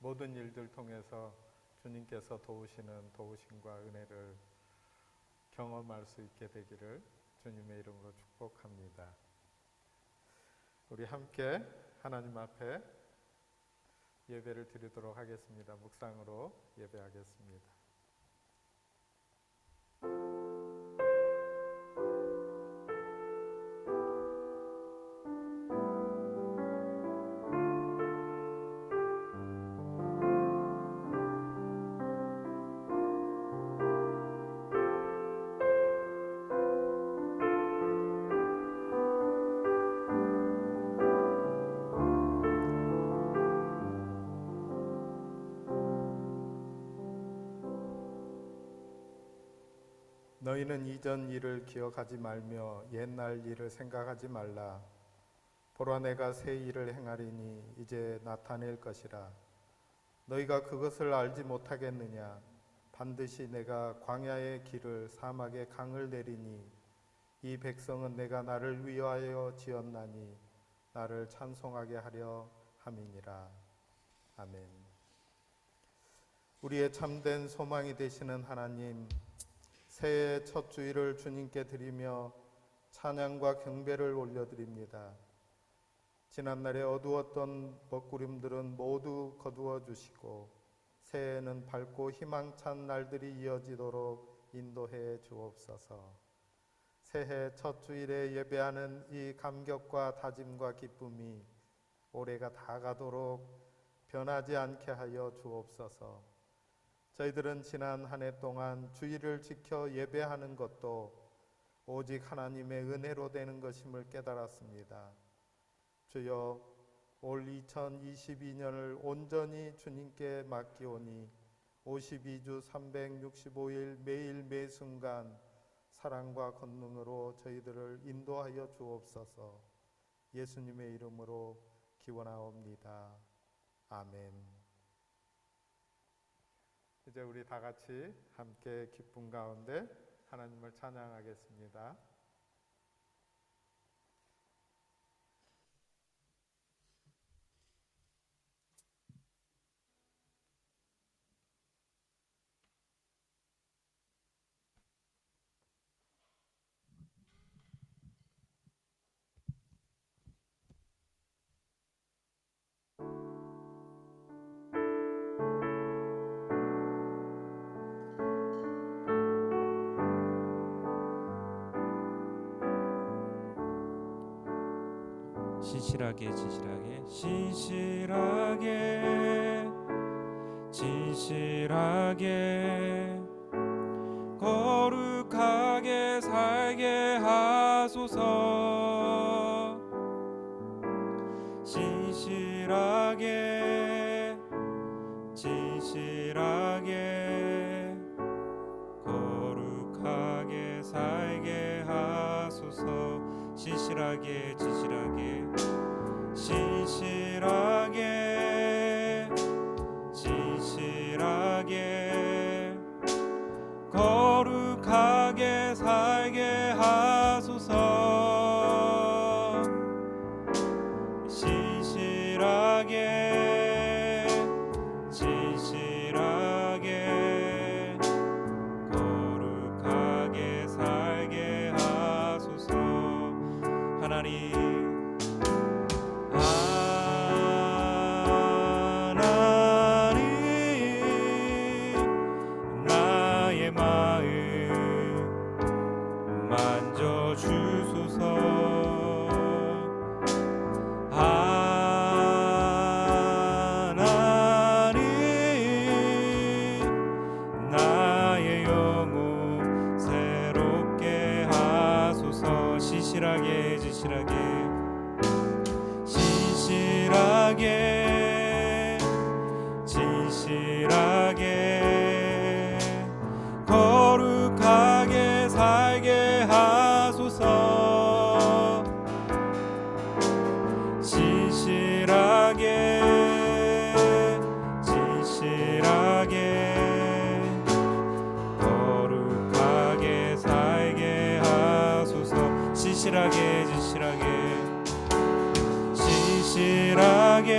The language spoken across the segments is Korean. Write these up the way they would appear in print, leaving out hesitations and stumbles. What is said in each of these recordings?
모든 일들 통해서 주님께서 도우시는 도우심과 은혜를 경험할 수 있게 되기를 주님의 이름으로 축복합니다. 우리 함께 하나님 앞에 예배를 드리도록 하겠습니다. 묵상으로 예배하겠습니다. 너희는 이전 일을 기억하지 말며 옛날 일을 생각하지 말라. 보라, 내가 새 일을 행하리니 이제 나타낼 것이라. 너희가 그것을 알지 못하겠느냐? 반드시 내가 광야의 길을 사막의 강을 내리니 이 백성은 내가 나를 위하여 지었나니 나를 찬송하게 하려 함이니라. 아멘. 우리의 참된 소망이 되시는 하나님, 새해의 첫 주일을 주님께 드리며 찬양과 경배를 올려드립니다. 지난날에 어두웠던 먹구름들은 모두 거두어 주시고 새해에는 밝고 희망찬 날들이 이어지도록 인도해 주옵소서. 새해 첫 주일에 예배하는 이 감격과 다짐과 기쁨이 올해가 다 가도록 변하지 않게 하여 주옵소서. 저희들은 지난 한 해 동안 주일을 지켜 예배하는 것도 오직 하나님의 은혜로 되는 것임을 깨달았습니다. 주여, 올 2022년을 온전히 주님께 맡기오니 52주 365일 매일 매순간 사랑과 권능으로 저희들을 인도하여 주옵소서. 예수님의 이름으로 기원하옵니다. 아멘. 이제 우리 다 같이 함께 기쁨 가운데 하나님을 찬양하겠습니다. 진실하게 진실하게 진실하게 거룩하게 살게 하소서. 진실하게 진실하게 거룩하게 살게 하소서. 진실하게 진실하게 진실하게 진실하게 거룩하게 살게 하소서. 진실하게 진실하게 거룩하게 살게 하소서. 하나님, 나의 마음 만져주소서. 하나님, 나의 영혼 새롭게 하소서. 진실하게 진실하게 진실하게 진실하게 거룩하게 살게 하소서. 진실하게 진실하게 거룩하게 살게 하소서. 진실하게 진실하게 진실하게 진실하게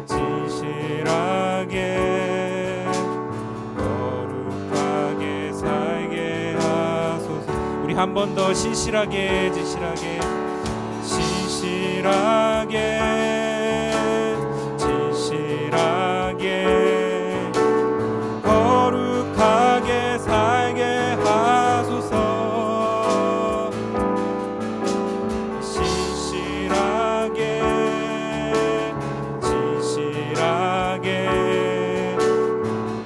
진실하게 거룩하게 살게 하소서. 우리 한 번 더 신실하게 진실하게 거룩하게 살게 하소서. 진실하게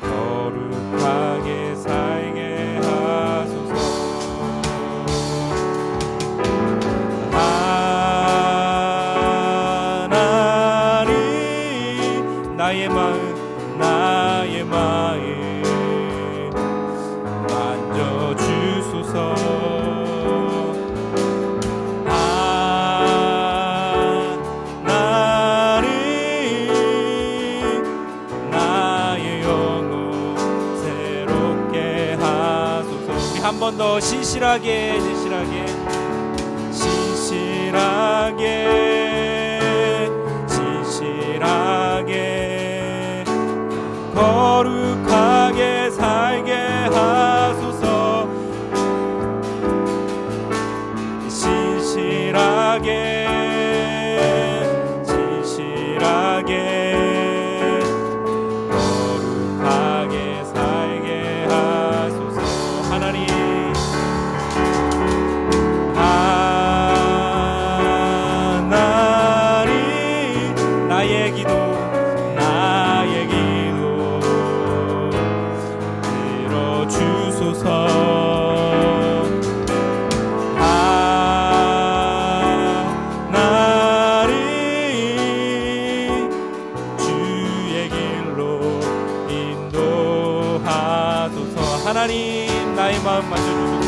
거룩하게 살게 하소서. 하나님 나의 마음 만져주소서. 하나님 나의 영혼 새롭게 하소서. 우리 한 번 더 신실하게 거룩하게 살게 하소서. 진실하게 거룩하게 살게 하소서. 하나님 나의 기도 들어주소서. 하나님 주의 길로 인도하소서. 하나님 나의 마음 만져주소서.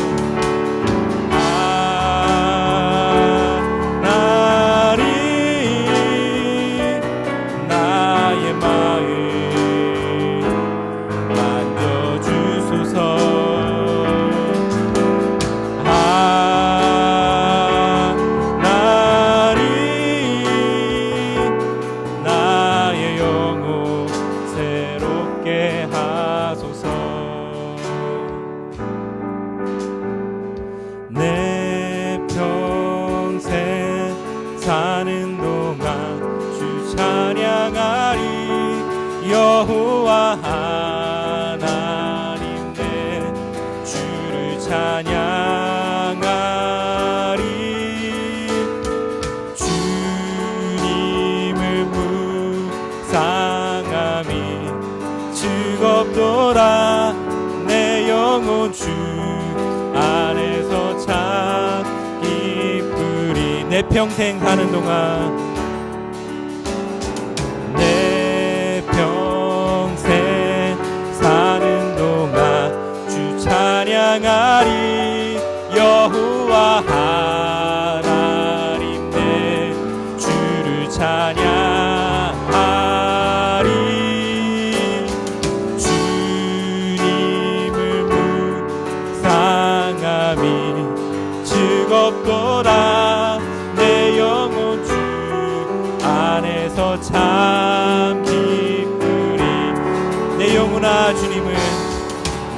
나의 마음 만져주소서. 하나님 나의 영혼 새롭게 하소서. 내 평생 사는 동안 주 찬양하리. 여호와 하나님 내 주를 찬양하리. 주님을 묵상함이 즐겁도다. 내 영혼 주 안에서 참 기쁘리. 내 평생 사는 동안 내 평생 사는 동안 주 찬양하리. 여호와 하나님 내 주를 찬양하리. 주님을 묵상함이 즐겁도다. 내 영혼 주 안에서 참 기쁘리. 내 영혼아 주님을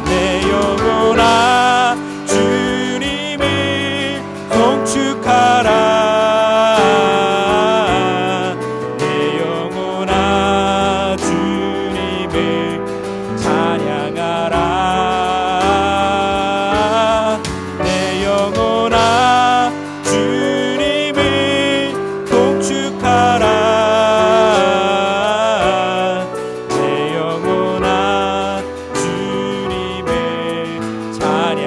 내 영혼아 주님을 송축하라. 내 영혼아 주님을 찬양하라. 내 영혼아 주님을 송축하라. 내 영혼아 주님을 찬양하라.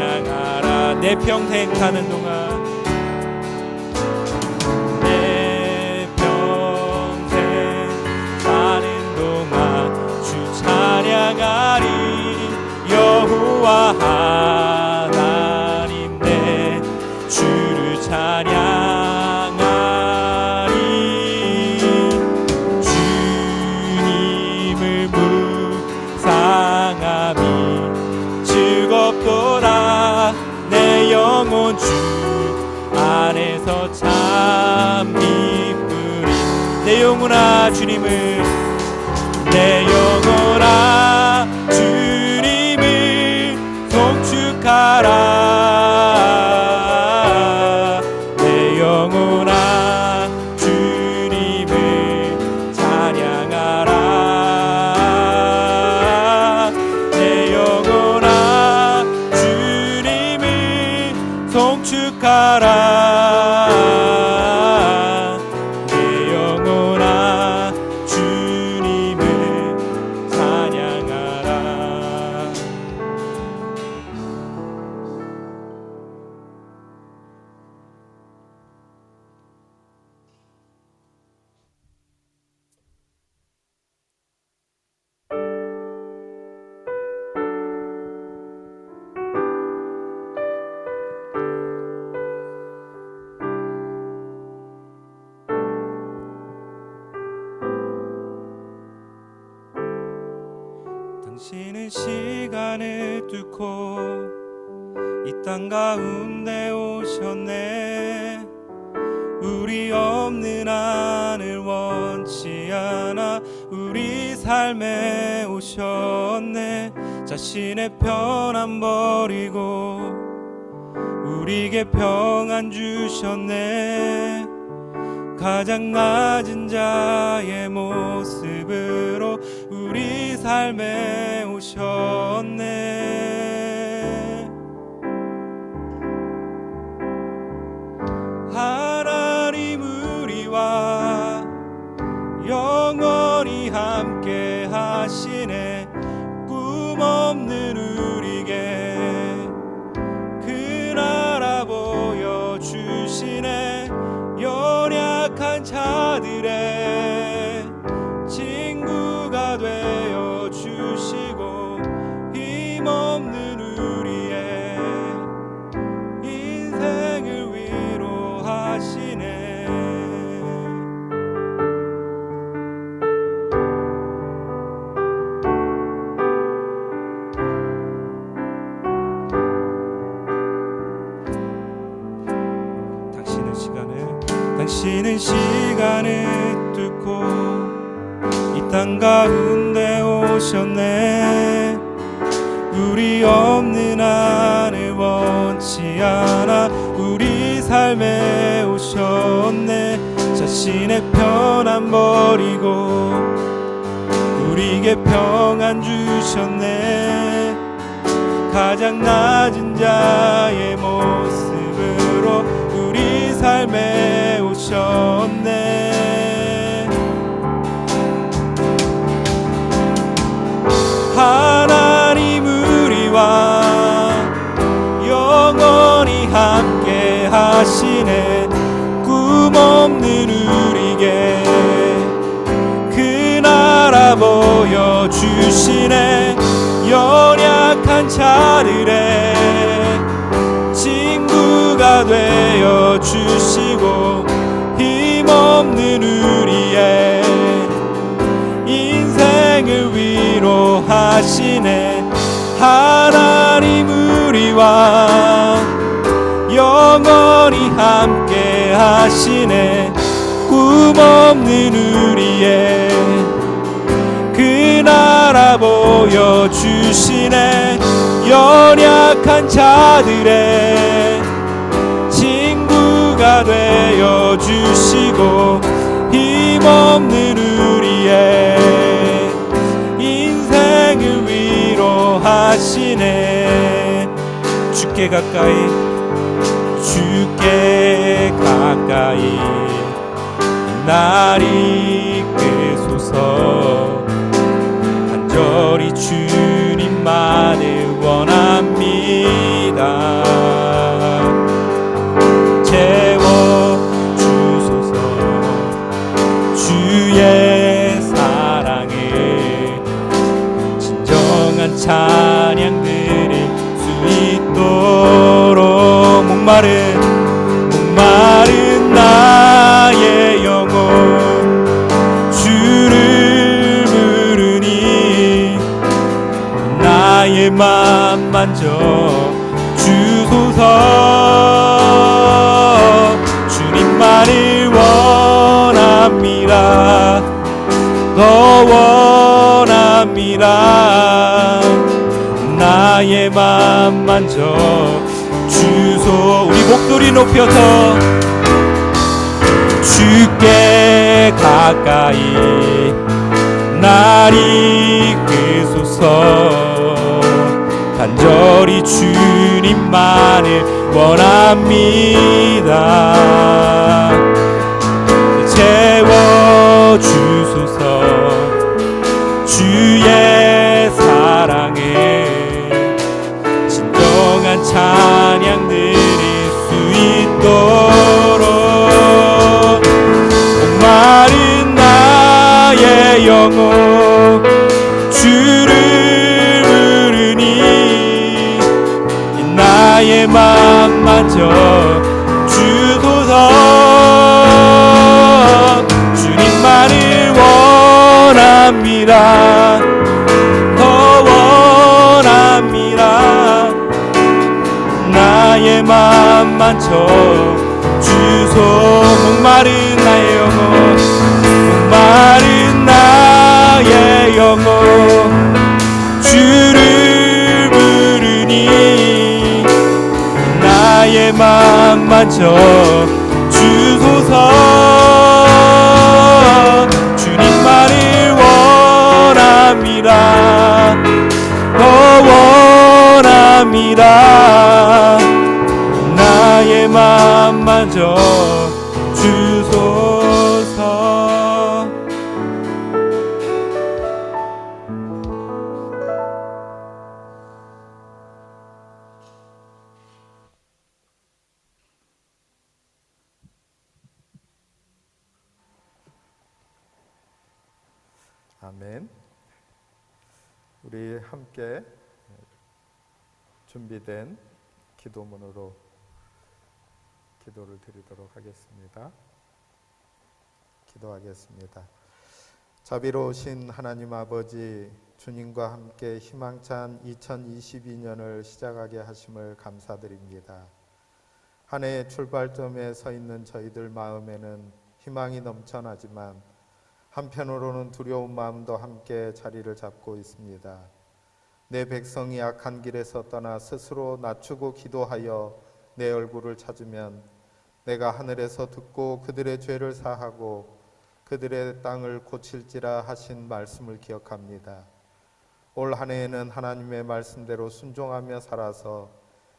내 영혼아 주님을, 내 영혼아 주님을 송축하라. 내 영혼아 주님을 찬양하라. 내 영혼아 주님을 송축하라. 내 영혼아 주님을 찬양하라. 당신은 시간을 뚫고 이 땅 가운데 오셨네. 우리 없는 하늘 원치 않아 우리 삶에 오셨네. 자신의 편안 버리고 우리에게 평안 주셨네. 가장 낮은 자의 모습으로 우리 삶에 오셨네. 하나님 우리와 영원히 함께 하시네. 꿈 없는 우리에게 그 나라 보여주시네. 연약한 자들의 친구가 되어 주시고 힘없는 우리의 인생을 위로하시네. 당신은 시간을 뚫고 이 땅 가운데 오셨네. 우리 없는 하늘 원치 않아 우리 삶에 오셨네. 자신의 편안 버리고 우리에게 평안 주셨네. 가장 낮은 자의 모습으로 우리 삶에 오셨네. 하나님 우리와 영원히 함께 하시네. 꿈 없는 우리에게 그 나라 보여주시네. 연약한 자들의 친구가 되어 주시고 힘없는 우리의 인생을 위로하시네. 하나님 우리와 영원히 함께 하시네. 꿈 없는 우리의 그 나라 보여주시네. 연약한 자들의 친구가 되어 주시고 힘없는 우리의 인생을 위로하시네. 주께 가까이 날 이끄소서. 간절히 주님만을 원합니다. 채워주소서. 주의 사랑을 진정한 찬양 드릴 수 있도록 목마른 나의 영혼 주를 부르니 나의 맘 만져 주소서. 주님만을 원합니다. 원합니다. 더 원합니다. 나의 맘 만져 주소. 우리 목소리 높여서 주께 가까이 날 이끄소서. 간절히 주님만을 원합니다. 채워주소서. 주의 사랑에 진정한 찬양 드릴 수 있도록 목마른 나의 영혼 주를 부르니 이 나의 맘 만져 주소서. 주님만을 원합니다. 더 원합니다. 나의 맘 만져 주소. 목마른 나의 영혼 목마른 나의 영혼 주를 부르니 나의 맘 만져 주소서. 주님만을 원합니다. 더 원합니다. 나의 맘 만져 주소서. 아멘. 우리 함께 준비된 기도문으로 기도를 드리도록 하겠습니다. 기도하겠습니다. 자비로우신 하나님 아버지, 주님과 함께 희망찬 2022년을 시작하게 하심을 감사드립니다. 한 해의 출발점에 서 있는 저희들 마음에는 희망이 넘쳐나지만 한편으로는 두려운 마음도 함께 자리를 잡고 있습니다. 내 백성이 악한 길에서 떠나 스스로 낮추고 기도하여 내 얼굴을 찾으면 내가 하늘에서 듣고 그들의 죄를 사하고 그들의 땅을 고칠지라 하신 말씀을 기억합니다. 올 한 해에는 하나님의 말씀대로 순종하며 살아서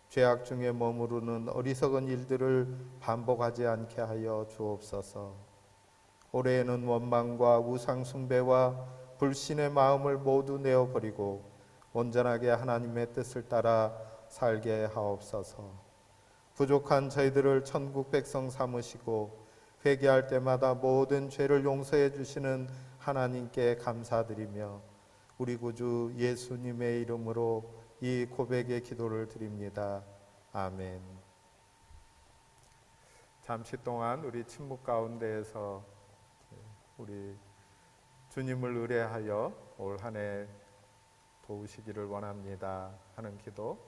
죄악 중에 머무르는 어리석은 일들을 반복하지 않게 하여 주옵소서. 올해에는 원망과 우상 숭배와 불신의 마음을 모두 내어버리고 온전하게 하나님의 뜻을 따라 살게 하옵소서. 부족한 저희들을 천국 백성 삼으시고 회개할 때마다 모든 죄를 용서해 주시는 하나님께 감사드리며 우리 구주 예수님의 이름으로 이 고백의 기도를 드립니다. 아멘. 잠시 동안 우리 침묵 가운데에서 우리 주님을 의뢰하여 올 한 해 도우시기를 원합니다 하는 기도,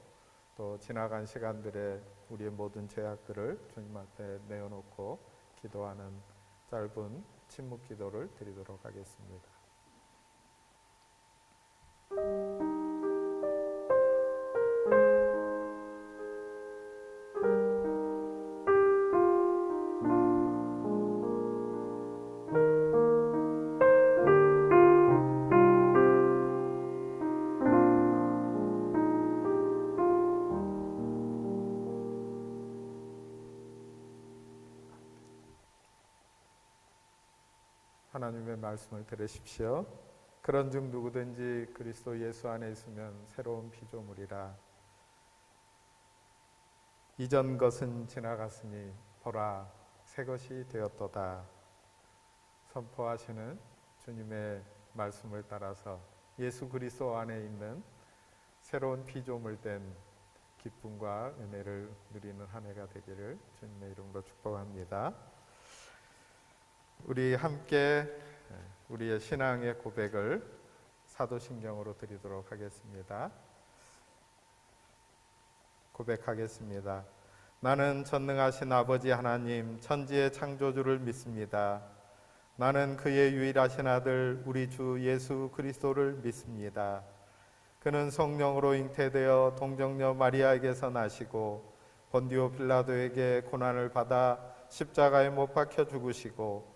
또 지나간 시간들의 우리의 모든 죄악들을 주님 앞에 내어놓고 기도하는 짧은 침묵 기도를 드리도록 하겠습니다. 하나님의 말씀을 들으십시오. 그런즉 누구든지 그리스도 예수 안에 있으면 새로운 피조물이라. 이전 것은 지나갔으니 보라 새 것이 되었도다. 선포하시는 주님의 말씀을 따라서 예수 그리스도 안에 있는 새로운 피조물 된 기쁨과 은혜를 누리는 한 해가 되기를 주님의 이름으로 축복합니다. 우리 함께 우리의 신앙의 고백을 사도신경으로 드리도록 하겠습니다. 고백하겠습니다. 나는 전능하신 아버지 하나님 천지의 창조주를 믿습니다. 나는 그의 유일하신 아들 우리 주 예수 그리스도를 믿습니다. 그는 성령으로 잉태되어 동정녀 마리아에게서 나시고 본디오 빌라도에게 고난을 받아 십자가에 못 박혀 죽으시고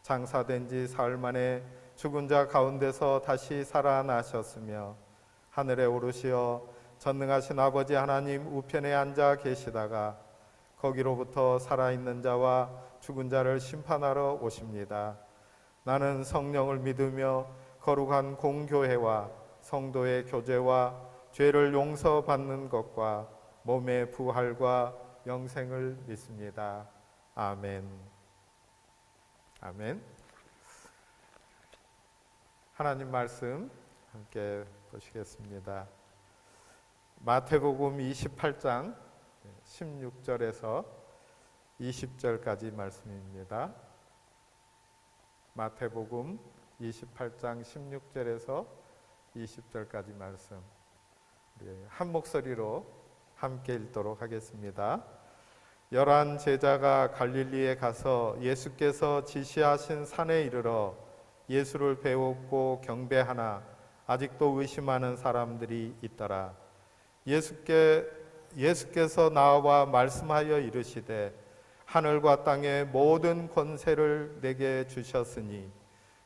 장사된 지 사흘 만에 죽은 자 가운데서 다시 살아나셨으며 하늘에 오르시어 전능하신 아버지 하나님 우편에 앉아 계시다가 거기로부터 살아있는 자와 죽은 자를 심판하러 오십니다. 나는 성령을 믿으며 거룩한 공교회와 성도의 교제와 죄를 용서받는 것과 몸의 부활과 영생을 믿습니다. 아멘. 아멘. 하나님 말씀 함께 보시겠습니다. 마태복음 28장 16절에서 20절까지 말씀입니다. 마태복음 28장 16절에서 20절까지 말씀 한 목소리로 함께 읽도록 하겠습니다. 11 제자가 갈릴리에 가서 예수께서 지시하신 산에 이르러 예수를 배웠고 경배하나 아직도 의심하는 사람들이 있더라. 예수께서 나와 말씀하여 이르시되 하늘과 땅의 모든 권세를 내게 주셨으니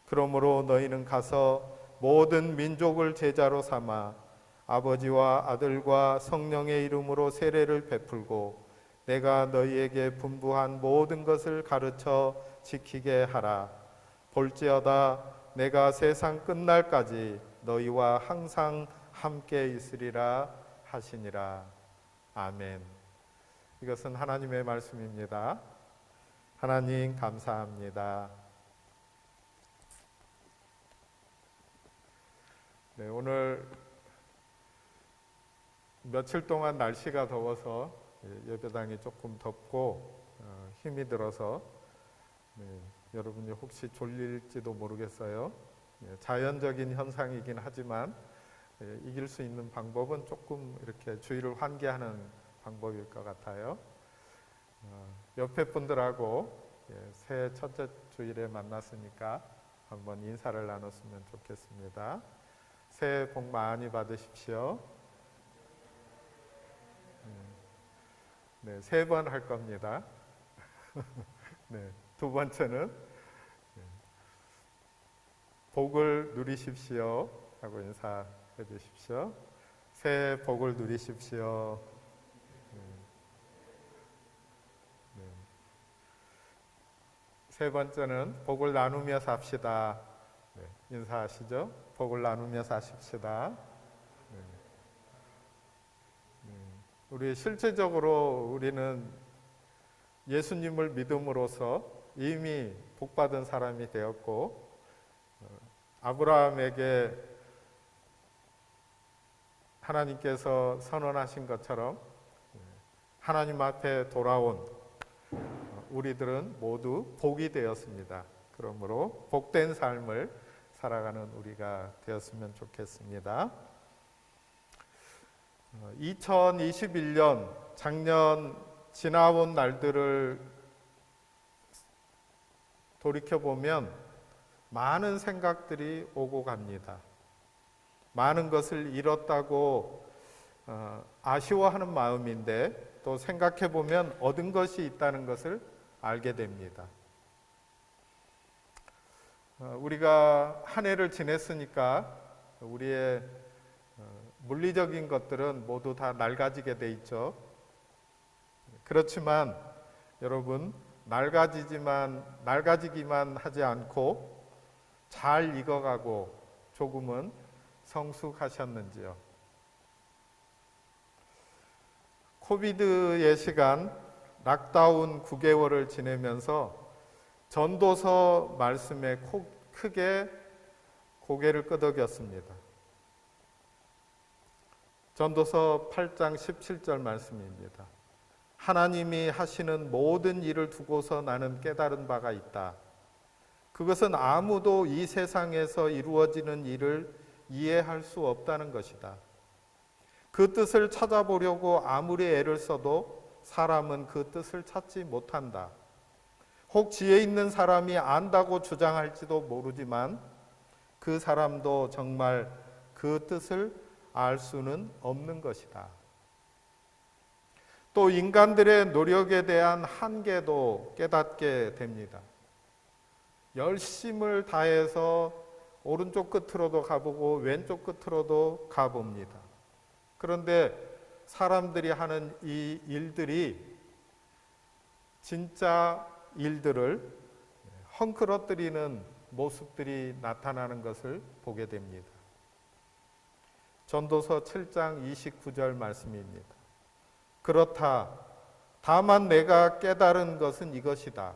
그러므로 너희는 가서 모든 민족을 제자로 삼아 아버지와 아들과 성령의 이름으로 세례를 베풀고 내가 너희에게 분부한 모든 것을 가르쳐 지키게 하라. 볼지어다 내가 세상 끝날까지 너희와 항상 함께 있으리라 하시니라. 아멘. 이것은 하나님의 말씀입니다. 하나님 감사합니다. 네, 오늘 며칠 동안 날씨가 더워서 예배당이 조금 덥고 힘이 들어서 여러분이 혹시 졸릴지도 모르겠어요. 자연적인 현상이긴 하지만 이길 수 있는 방법은 조금 이렇게 주의를 환기하는 방법일 것 같아요. 옆에 분들하고 새해 첫째 주일에 만났으니까 한번 인사를 나눴으면 좋겠습니다. 새해 복 많이 받으십시오. 네, 3번 할 겁니다. 네, 두 번째는 복을 누리십시오 하고 인사해 주십시오. 새해 복을 누리십시오. 네. 세 번째는 복을 나누며 삽시다. 네, 인사하시죠. 복을 나누며 사십시다. 우리 실제적으로 우리는 예수님을 믿음으로써 이미 복받은 사람이 되었고 아브라함에게 하나님께서 선언하신 것처럼 하나님 앞에 돌아온 우리들은 모두 복이 되었습니다. 그러므로 복된 삶을 살아가는 우리가 되었으면 좋겠습니다. 2021년 작년 지나온 날들을 돌이켜보면 많은 생각들이 오고 갑니다. 많은 것을 잃었다고 아쉬워하는 마음인데 또 생각해보면 얻은 것이 있다는 것을 알게 됩니다. 우리가 한 해를 지냈으니까 우리의 물리적인 것들은 모두 다 낡아지게 돼 있죠. 그렇지만 여러분 낡아지기만 하지 않고 잘 익어가고 조금은 성숙하셨는지요. 코비드의 시간 락다운 9개월을 지내면서 전도서 말씀에 크게 고개를 끄덕였습니다. 전도서 8장 17절 말씀입니다. 하나님이 하시는 모든 일을 두고서 나는 깨달은 바가 있다. 그것은 아무도 이 세상에서 이루어지는 일을 이해할 수 없다는 것이다. 그 뜻을 찾아보려고 아무리 애를 써도 사람은 그 뜻을 찾지 못한다. 혹 지혜 있는 사람이 안다고 주장할지도 모르지만 그 사람도 정말 그 뜻을 알 수는 없는 것이다. 또 인간들의 노력에 대한 한계도 깨닫게 됩니다. 열심을 다해서 오른쪽 끝으로도 가보고 왼쪽 끝으로도 가봅니다. 그런데 사람들이 하는 이 일들이 진짜 일들을 헝클어뜨리는 모습들이 나타나는 것을 보게 됩니다. 전도서 7장 29절 말씀입니다. 그렇다. 다만 내가 깨달은 것은 이것이다.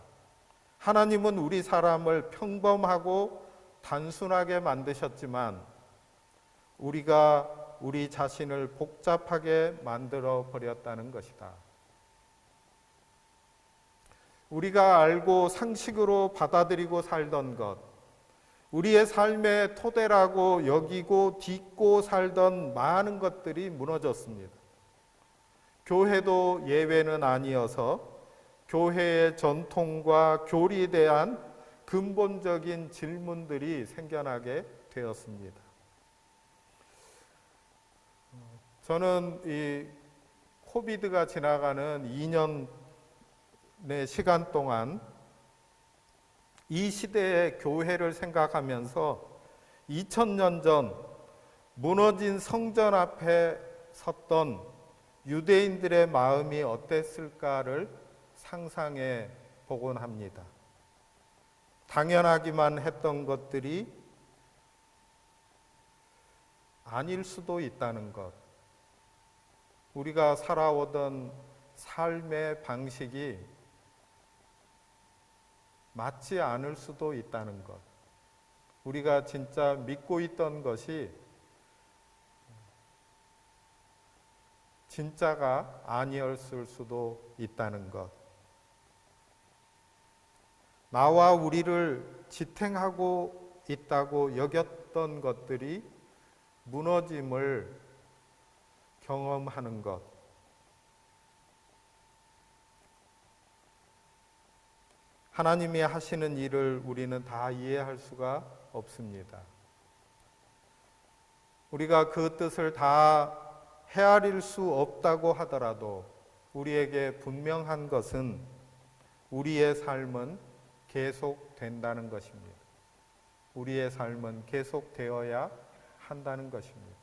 하나님은 우리 사람을 평범하고 단순하게 만드셨지만 우리가 우리 자신을 복잡하게 만들어 버렸다는 것이다. 우리가 알고 상식으로 받아들이고 살던 것, 우리의 삶의 토대라고 여기고 딛고 살던 많은 것들이 무너졌습니다. 교회도 예외는 아니어서 교회의 전통과 교리에 대한 근본적인 질문들이 생겨나게 되었습니다. 저는 이 코비드가 지나가는 2년의 시간 동안 이 시대의 교회를 생각하면서 2000년 전 무너진 성전 앞에 섰던 유대인들의 마음이 어땠을까를 상상해 보곤 합니다. 당연하기만 했던 것들이 아닐 수도 있다는 것, 우리가 살아오던 삶의 방식이 맞지 않을 수도 있다는 것, 우리가 진짜 믿고 있던 것이 진짜가 아니었을 수도 있다는 것, 나와 우리를 지탱하고 있다고 여겼던 것들이 무너짐을 경험하는 것, 하나님이 하시는 일을 우리는 다 이해할 수가 없습니다. 우리가 그 뜻을 다 헤아릴 수 없다고 하더라도 우리에게 분명한 것은 우리의 삶은 계속된다는 것입니다. 우리의 삶은 계속되어야 한다는 것입니다.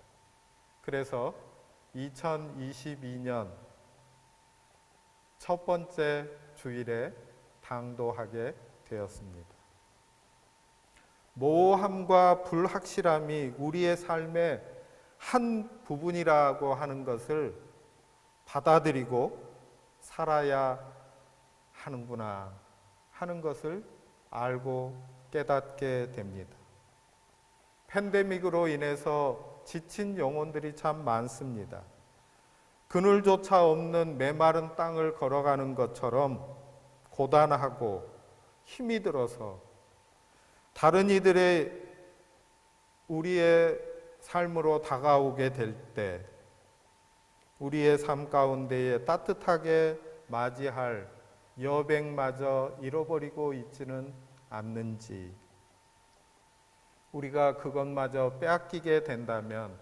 그래서 2022년 첫 번째 주일에 당도하게 되었습니다. 모호함과 불확실함이 우리의 삶의 한 부분이라고 하는 것을 받아들이고 살아야 하는구나 하는 것을 알고 깨닫게 됩니다. 팬데믹으로 인해서 지친 영혼들이 참 많습니다. 그늘조차 없는 메마른 땅을 걸어가는 것처럼 고단하고 힘이 들어서 다른 이들의 우리의 삶으로 다가오게 될 때 우리의 삶 가운데에 따뜻하게 맞이할 여백마저 잃어버리고 있지는 않는지, 우리가 그것마저 빼앗기게 된다면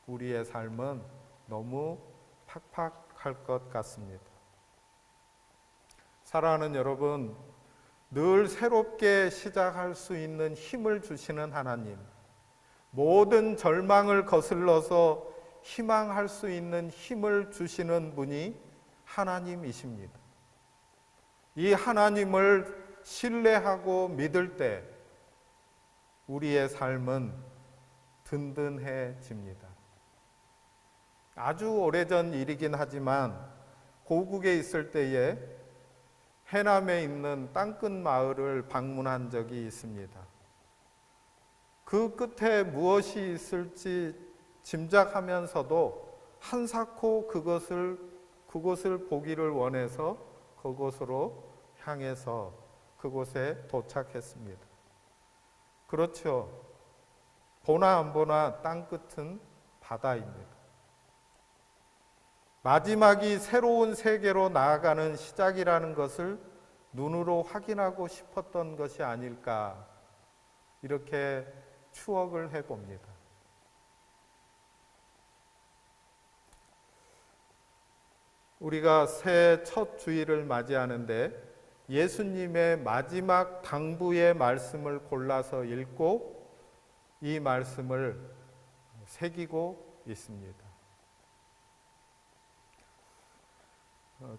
우리의 삶은 너무 팍팍할 것 같습니다. 사랑하는 여러분, 늘 새롭게 시작할 수 있는 힘을 주시는 하나님, 모든 절망을 거슬러서 희망할 수 있는 힘을 주시는 분이 하나님이십니다. 이 하나님을 신뢰하고 믿을 때 우리의 삶은 든든해집니다. 아주 오래전 일이긴 하지만 고국에 있을 때에 해남에 있는 땅끝 마을을 방문한 적이 있습니다. 그 끝에 무엇이 있을지 짐작하면서도 한사코 그곳을 보기를 원해서 그곳으로 향해서 그곳에 도착했습니다. 그렇죠. 보나 안 보나 땅끝은 바다입니다. 마지막이 새로운 세계로 나아가는 시작이라는 것을 눈으로 확인하고 싶었던 것이 아닐까, 이렇게 추억을 해봅니다. 우리가 새해 첫 주일을 맞이하는데 예수님의 마지막 당부의 말씀을 골라서 읽고 이 말씀을 새기고 있습니다.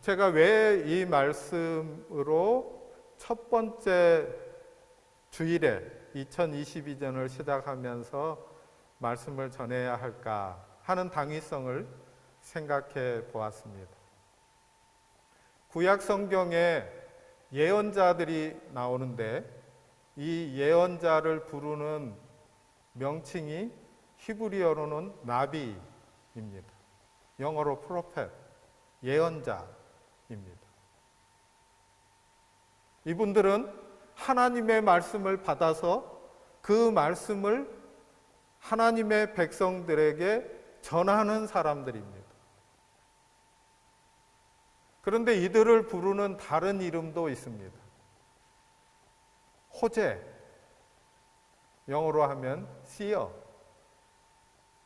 제가 왜 이 말씀으로 첫 번째 주일에 2022년을 시작하면서 말씀을 전해야 할까 하는 당위성을 생각해 보았습니다. 구약 성경에 예언자들이 나오는데 이 예언자를 부르는 명칭이 히브리어로는 나비입니다. 영어로 프로펫, 예언자입니다. 이분들은 하나님의 말씀을 받아서 그 말씀을 하나님의 백성들에게 전하는 사람들입니다. 그런데 이들을 부르는 다른 이름도 있습니다. 호재, 영어로 하면 seer,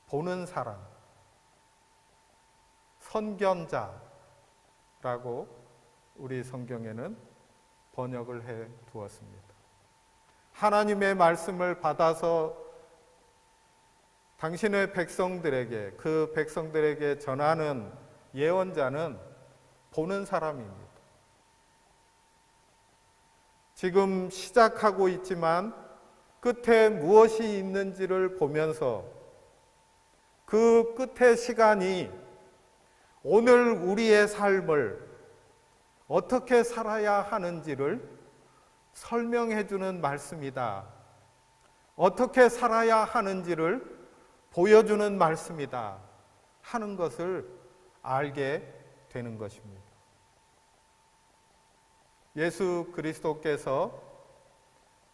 보는 사람, 선견자라고 우리 성경에는 번역을 해 두었습니다. 하나님의 말씀을 받아서 당신의 백성들에게, 그 백성들에게 전하는 예언자는 보는 사람입니다. 지금 시작하고 있지만 끝에 무엇이 있는지를 보면서 그 끝의 시간이 오늘 우리의 삶을 어떻게 살아야 하는지를 설명해 주는 말씀이다. 어떻게 살아야 하는지를 보여주는 말씀이다 하는 것을 알게 되는 것입니다. 예수 그리스도께서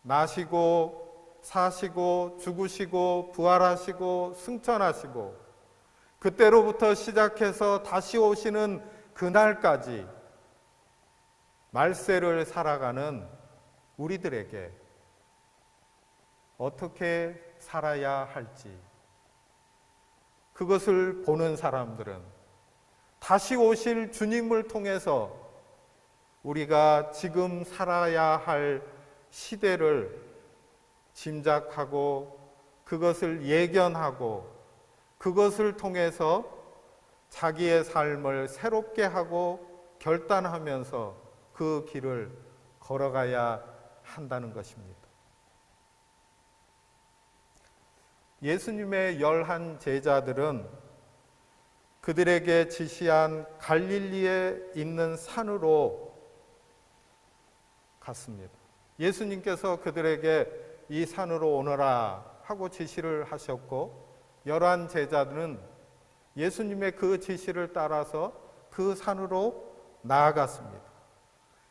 나시고 사시고 죽으시고 부활하시고 승천하시고 그때로부터 시작해서 다시 오시는 그날까지 말세를 살아가는 우리들에게 어떻게 살아야 할지, 그것을 보는 사람들은 다시 오실 주님을 통해서 우리가 지금 살아야 할 시대를 짐작하고 그것을 예견하고 그것을 통해서 자기의 삶을 새롭게 하고 결단하면서 그 길을 걸어가야 한다는 것입니다. 예수님의 11 제자들은 그들에게 지시한 갈릴리에 있는 산으로 갔습니다. 예수님께서 그들에게 이 산으로 오너라 하고 지시를 하셨고 11 제자들은 예수님의 그 지시를 따라서 그 산으로 나아갔습니다.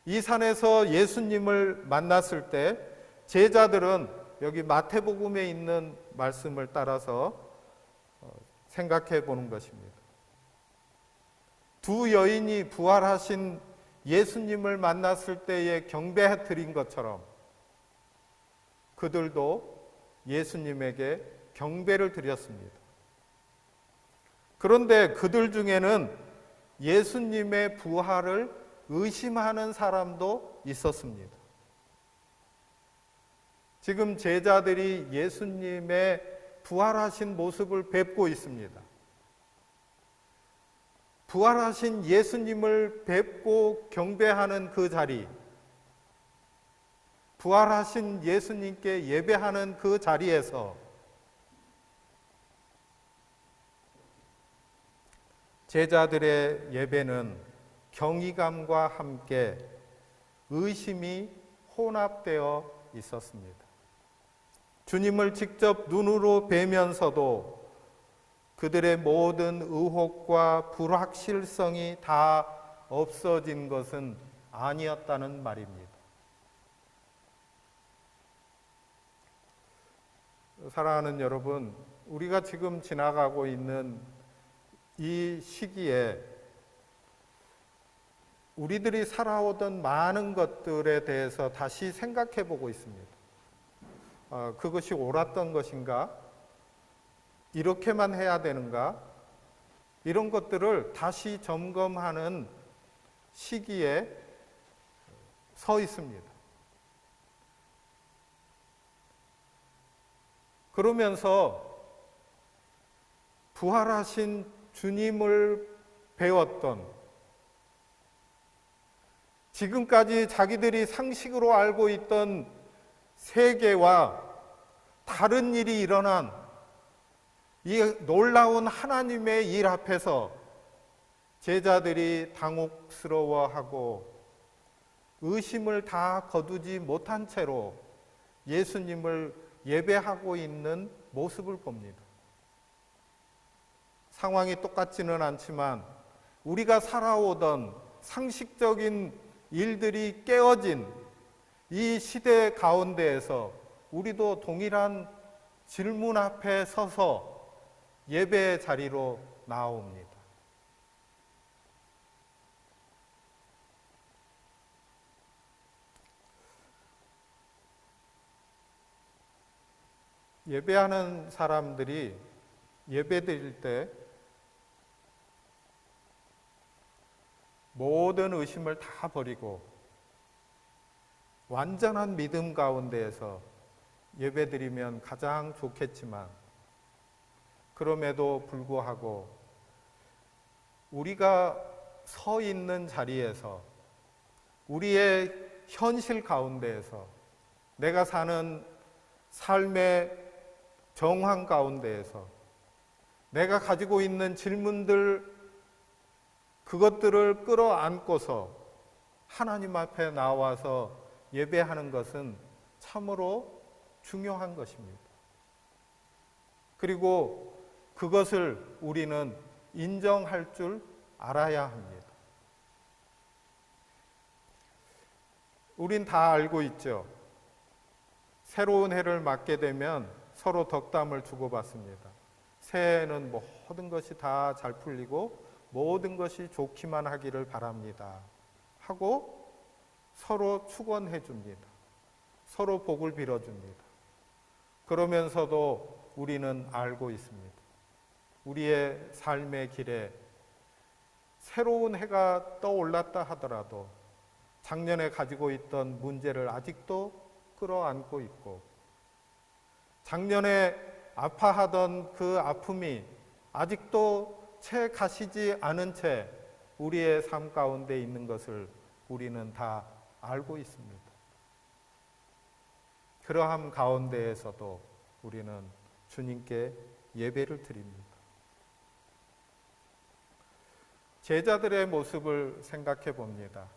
이 산에서 예수님을 만났을 때 제자들은 여기 마태복음에 있는 말씀을 따라서 생각해 보는 것입니다. 두 여인이 부활하신 예수님을 만났을 때에 경배 드린 것처럼 그들도 예수님에게 경배를 드렸습니다. 그런데 그들 중에는 예수님의 부활을 의심하는 사람도 있었습니다. 지금 제자들이 예수님의 부활하신 모습을 뵙고 있습니다. 부활하신 예수님을 뵙고 경배하는 그 자리, 부활하신 예수님께 예배하는 그 자리에서 제자들의 예배는 경이감과 함께 의심이 혼합되어 있었습니다. 주님을 직접 눈으로 뵈면서도 그들의 모든 의혹과 불확실성이 다 없어진 것은 아니었다는 말입니다. 사랑하는 여러분, 우리가 지금 지나가고 있는 이 시기에 우리들이 살아오던 많은 것들에 대해서 다시 생각해 보고 있습니다. 그것이 옳았던 것인가? 이렇게만 해야 되는가? 이런 것들을 다시 점검하는 시기에 서 있습니다. 그러면서 부활하신 주님을 배웠던, 지금까지 자기들이 상식으로 알고 있던 세계와 다른 일이 일어난 이 놀라운 하나님의 일 앞에서 제자들이 당혹스러워하고 의심을 다 거두지 못한 채로 예수님을 예배하고 있는 모습을 봅니다. 상황이 똑같지는 않지만 우리가 살아오던 상식적인 일들이 깨어진 이 시대 가운데에서 우리도 동일한 질문 앞에 서서 예배의 자리로 나옵니다. 예배하는 사람들이 예배드릴 때 모든 의심을 다 버리고 완전한 믿음 가운데에서 예배드리면 가장 좋겠지만, 그럼에도 불구하고 우리가 서 있는 자리에서, 우리의 현실 가운데에서, 내가 사는 삶의 정황 가운데에서 내가 가지고 있는 질문들, 그것들을 끌어안고서 하나님 앞에 나와서 예배하는 것은 참으로 중요한 것입니다. 그리고 그것을 우리는 인정할 줄 알아야 합니다. 우린 다 알고 있죠. 새로운 해를 맞게 되면 서로 덕담을 주고받습니다. 새해에는 모든 것이 다 잘 풀리고 모든 것이 좋기만 하기를 바랍니다 하고 서로 축원해 줍니다. 서로 복을 빌어줍니다. 그러면서도 우리는 알고 있습니다. 우리의 삶의 길에 새로운 해가 떠올랐다 하더라도 작년에 가지고 있던 문제를 아직도 끌어안고 있고, 작년에 아파하던 그 아픔이 아직도 채 가시지 않은 채 우리의 삶 가운데 있는 것을 우리는 다 알고 있습니다. 그러함 가운데에서도 우리는 주님께 예배를 드립니다. 제자들의 모습을 생각해 봅니다.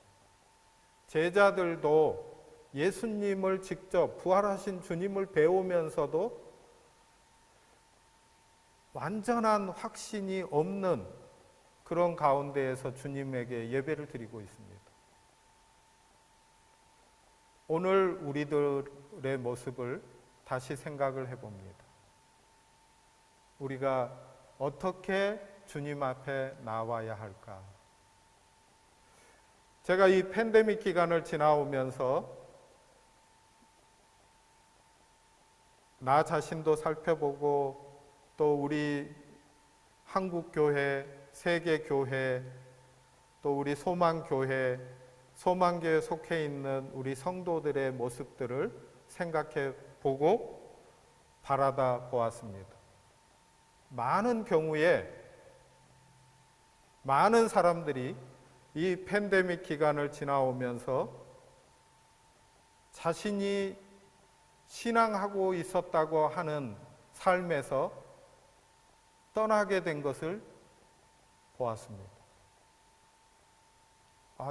제자들도 예수님을 직접, 부활하신 주님을 배우면서도 완전한 확신이 없는 그런 가운데에서 주님에게 예배를 드리고 있습니다. 오늘 우리들의 모습을 다시 생각을 해봅니다. 우리가 어떻게 주님 앞에 나와야 할까? 제가 이 팬데믹 기간을 지나오면서 나 자신도 살펴보고, 또 우리 한국교회, 세계교회, 또 우리 소망교회, 소망교회에 속해 있는 우리 성도들의 모습들을 생각해 보고 바라다 보았습니다. 많은 경우에 많은 사람들이 이 팬데믹 기간을 지나오면서 자신이 신앙하고 있었다고 하는 삶에서 떠나게 된 것을 보았습니다.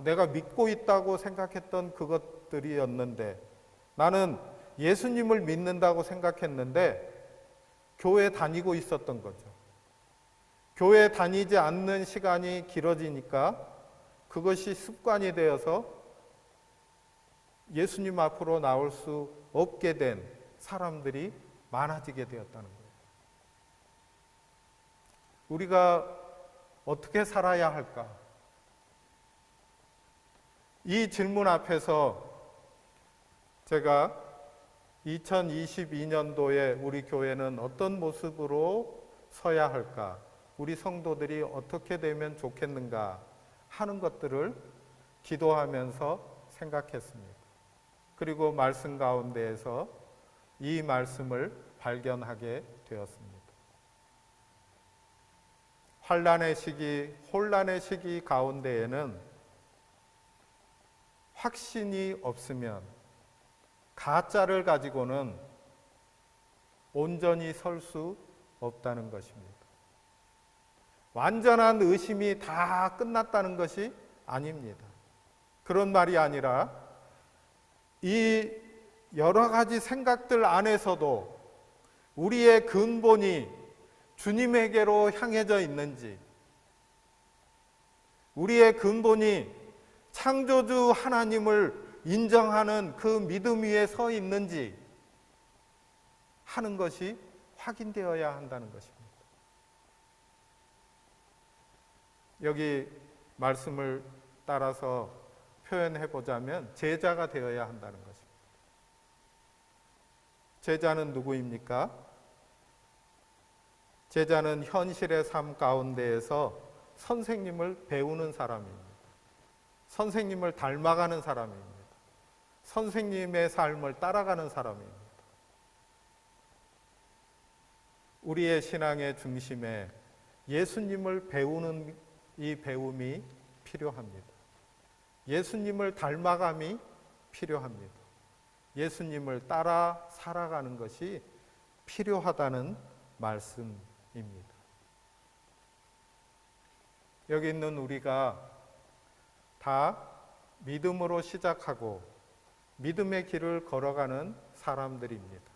내가 믿고 있다고 생각했던 그것들이었는데, 나는 예수님을 믿는다고 생각했는데 교회 다니고 있었던 거죠. 교회 다니지 않는 시간이 길어지니까 그것이 습관이 되어서 예수님 앞으로 나올 수 없게 된 사람들이 많아지게 되었다는 거예요. 우리가 어떻게 살아야 할까? 이 질문 앞에서 제가 2022년도에 우리 교회는 어떤 모습으로 서야 할까? 우리 성도들이 어떻게 되면 좋겠는가? 하는 것들을 기도하면서 생각했습니다. 그리고 말씀 가운데에서 이 말씀을 발견하게 되었습니다. 환난의 시기, 혼란의 시기 가운데에는 확신이 없으면 가짜를 가지고는 온전히 설 수 없다는 것입니다. 완전한 의심이 다 끝났다는 것이 아닙니다. 그런 말이 아니라 이 여러 가지 생각들 안에서도 우리의 근본이 주님에게로 향해져 있는지, 우리의 근본이 창조주 하나님을 인정하는 그 믿음 위에 서 있는지 하는 것이 확인되어야 한다는 것입니다. 여기 말씀을 따라서 표현해 보자면 제자가 되어야 한다는 것입니다. 제자는 누구입니까? 제자는 현실의 삶 가운데에서 선생님을 배우는 사람입니다. 선생님을 닮아가는 사람입니다. 선생님의 삶을 따라가는 사람입니다. 우리의 신앙의 중심에 예수님을 배우는 이 배움이 필요합니다. 예수님을 닮아감이 필요합니다. 예수님을 따라 살아가는 것이 필요하다는 말씀입니다. 여기 있는 우리가 다 믿음으로 시작하고 믿음의 길을 걸어가는 사람들입니다.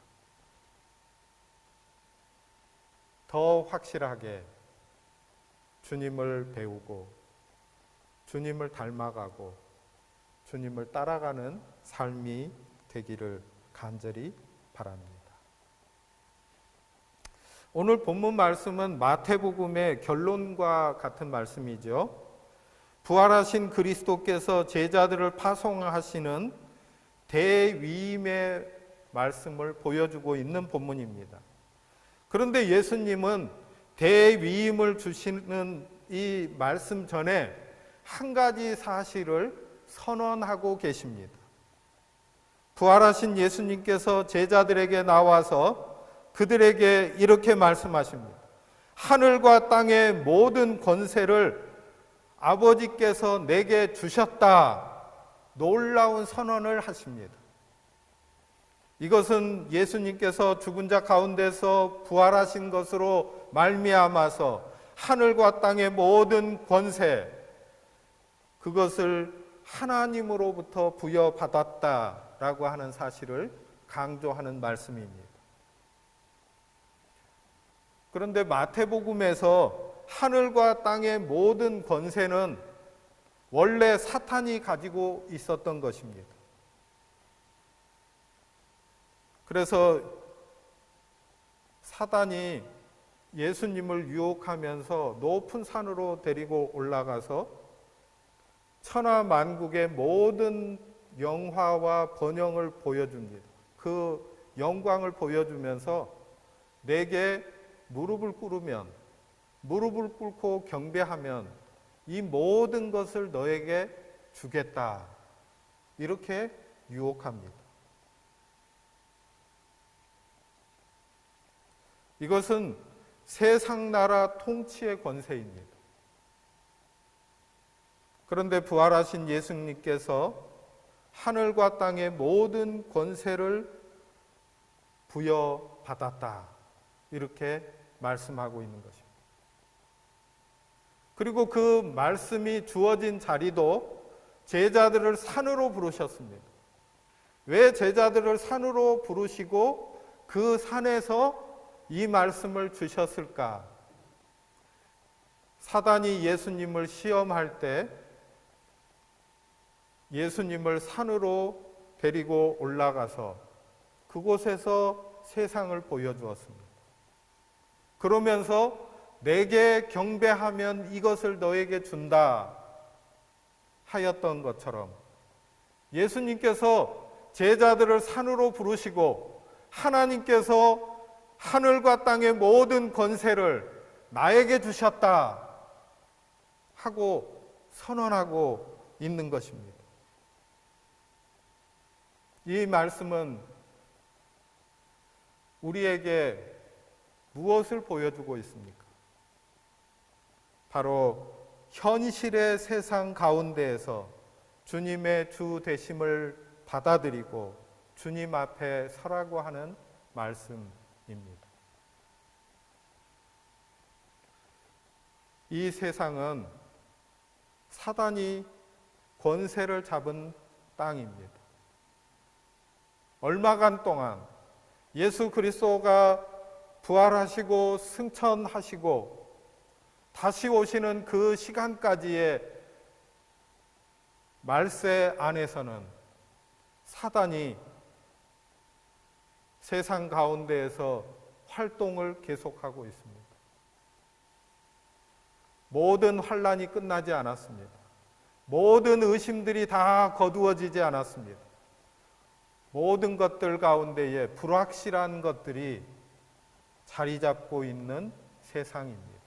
더 확실하게 주님을 배우고 주님을 닮아가고 주님을 따라가는 삶이 되기를 간절히 바랍니다. 오늘 본문 말씀은 마태복음의 결론과 같은 말씀이죠. 부활하신 그리스도께서 제자들을 파송하시는 대위임의 말씀을 보여주고 있는 본문입니다. 그런데 예수님은 대위임을 주시는 이 말씀 전에 한 가지 사실을 선언하고 계십니다. 부활하신 예수님께서 제자들에게 나와서 그들에게 이렇게 말씀하십니다. 하늘과 땅의 모든 권세를 아버지께서 내게 주셨다. 놀라운 선언을 하십니다. 이것은 예수님께서 죽은 자 가운데서 부활하신 것으로 말미암아서 하늘과 땅의 모든 권세, 그것을 하나님으로부터 부여받았다라고 하는 사실을 강조하는 말씀입니다. 그런데 마태복음에서 하늘과 땅의 모든 권세는 원래 사탄이 가지고 있었던 것입니다. 그래서 사단이 예수님을 유혹하면서 높은 산으로 데리고 올라가서 천하만국의 모든 영화와 번영을 보여줍니다. 그 영광을 보여주면서 내게 무릎을 꿇으면, 무릎을 꿇고 경배하면 이 모든 것을 너에게 주겠다. 이렇게 유혹합니다. 이것은 세상 나라 통치의 권세입니다. 그런데 부활하신 예수님께서 하늘과 땅의 모든 권세를 부여받았다. 이렇게 말씀하고 있는 것입니다. 그리고 그 말씀이 주어진 자리도 제자들을 산으로 부르셨습니다. 왜 제자들을 산으로 부르시고 그 산에서 이 말씀을 주셨을까? 사단이 예수님을 시험할 때 예수님을 산으로 데리고 올라가서 그곳에서 세상을 보여주었습니다. 그러면서 내게 경배하면 이것을 너에게 준다 하였던 것처럼 예수님께서 제자들을 산으로 부르시고 하나님께서 하늘과 땅의 모든 권세를 나에게 주셨다 하고 선언하고 있는 것입니다. 이 말씀은 우리에게 무엇을 보여주고 있습니까? 바로 현실의 세상 가운데에서 주님의 주 되심을 받아들이고 주님 앞에 서라고 하는 말씀입니다. 이 세상은 사단이 권세를 잡은 땅입니다. 얼마간 동안 예수 그리스도가 부활하시고 승천하시고 다시 오시는 그 시간까지의 말세 안에서는 사단이 세상 가운데에서 활동을 계속하고 있습니다. 모든 환란이 끝나지 않았습니다. 모든 의심들이 다 거두어지지 않았습니다. 모든 것들 가운데에 불확실한 것들이 자리 잡고 있는 세상입니다.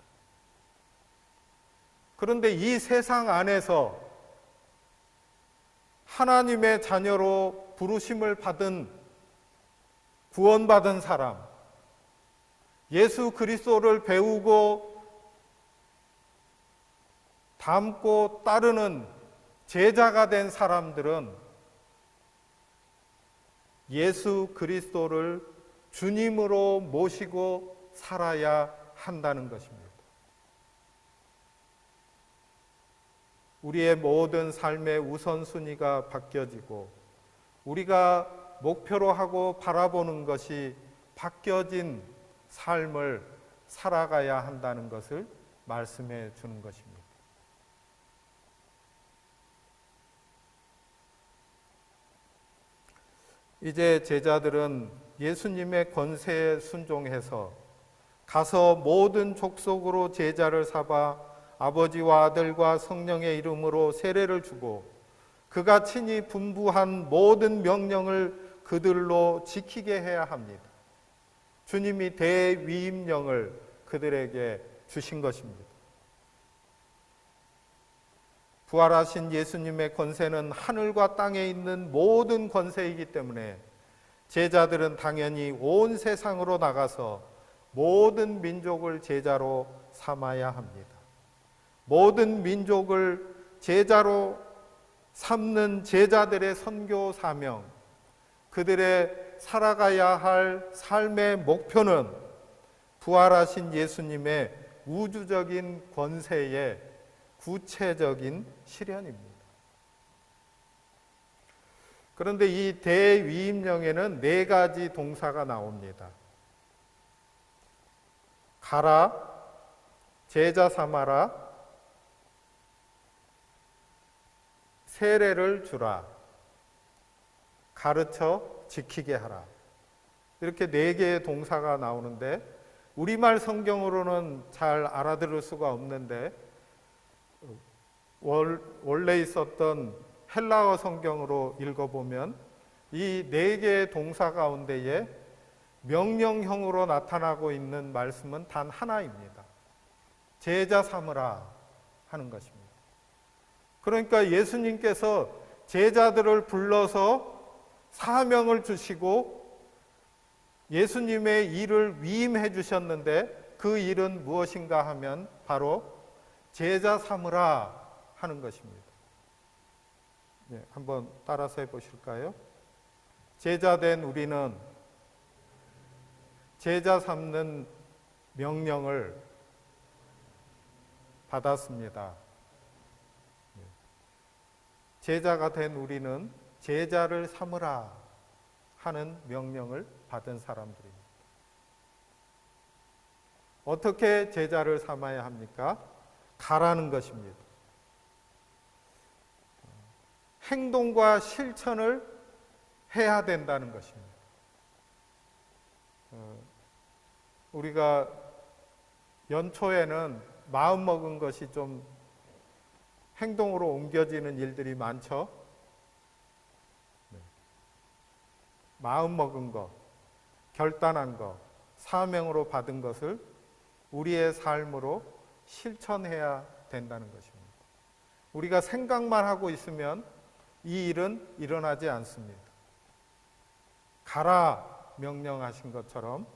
그런데 이 세상 안에서 하나님의 자녀로 부르심을 받은 구원받은 사람, 예수 그리스도를 배우고 닮고 따르는 제자가 된 사람들은 예수 그리스도를 주님으로 모시고 살아야 한다는 것입니다. 우리의 모든 삶의 우선순위가 바뀌어지고 우리가 목표로 하고 바라보는 것이 바뀌어진 삶을 살아가야 한다는 것을 말씀해 주는 것입니다. 이제 제자들은 예수님의 권세에 순종해서 가서 모든 족속으로 제자를 삼아 아버지와 아들과 성령의 이름으로 세례를 주고 그가 친히 분부한 모든 명령을 그들로 지키게 해야 합니다. 주님이 대위임령을 그들에게 주신 것입니다. 부활하신 예수님의 권세는 하늘과 땅에 있는 모든 권세이기 때문에 제자들은 당연히 온 세상으로 나가서 모든 민족을 제자로 삼아야 합니다. 모든 민족을 제자로 삼는 제자들의 선교 사명, 그들의 살아가야 할 삶의 목표는 부활하신 예수님의 우주적인 권세의 구체적인 실현입니다. 그런데 이 대위임령에는 4가지 동사가 나옵니다. 가라, 제자 삼아라, 세례를 주라, 가르쳐 지키게 하라. 이렇게 4개의 동사가 나오는데 우리말 성경으로는 잘 알아들을 수가 없는데 원래 있었던 헬라어 성경으로 읽어보면 이 4개의 동사 가운데에 명령형으로 나타나고 있는 말씀은 단 하나입니다. 제자 삼으라 하는 것입니다. 그러니까 예수님께서 제자들을 불러서 사명을 주시고 예수님의 일을 위임해 주셨는데 그 일은 무엇인가 하면 바로 제자 삼으라 하는 것입니다. 네, 한번 따라서 해보실까요? 제자된 우리는 제자 삼는 명령을 받았습니다. 제자가 된 우리는 제자를 삼으라 하는 명령을 받은 사람들입니다. 어떻게 제자를 삼아야 합니까? 가라는 것입니다. 행동과 실천을 해야 된다는 것입니다. 우리가 연초에는 마음먹은 것이 좀 행동으로 옮겨지는 일들이 많죠. 마음 먹은 것, 결단한 것, 사명으로 받은 것을 우리의 삶으로 실천해야 된다는 것입니다. 우리가 생각만 하고 있으면 이 일은 일어나지 않습니다. 가라 명령하신 것처럼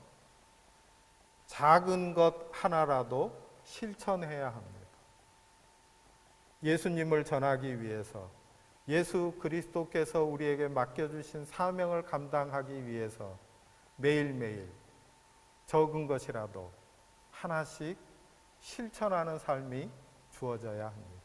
작은 것 하나라도 실천해야 합니다. 예수님을 전하기 위해서, 예수 그리스도께서 우리에게 맡겨주신 사명을 감당하기 위해서 매일매일 적은 것이라도 하나씩 실천하는 삶이 주어져야 합니다.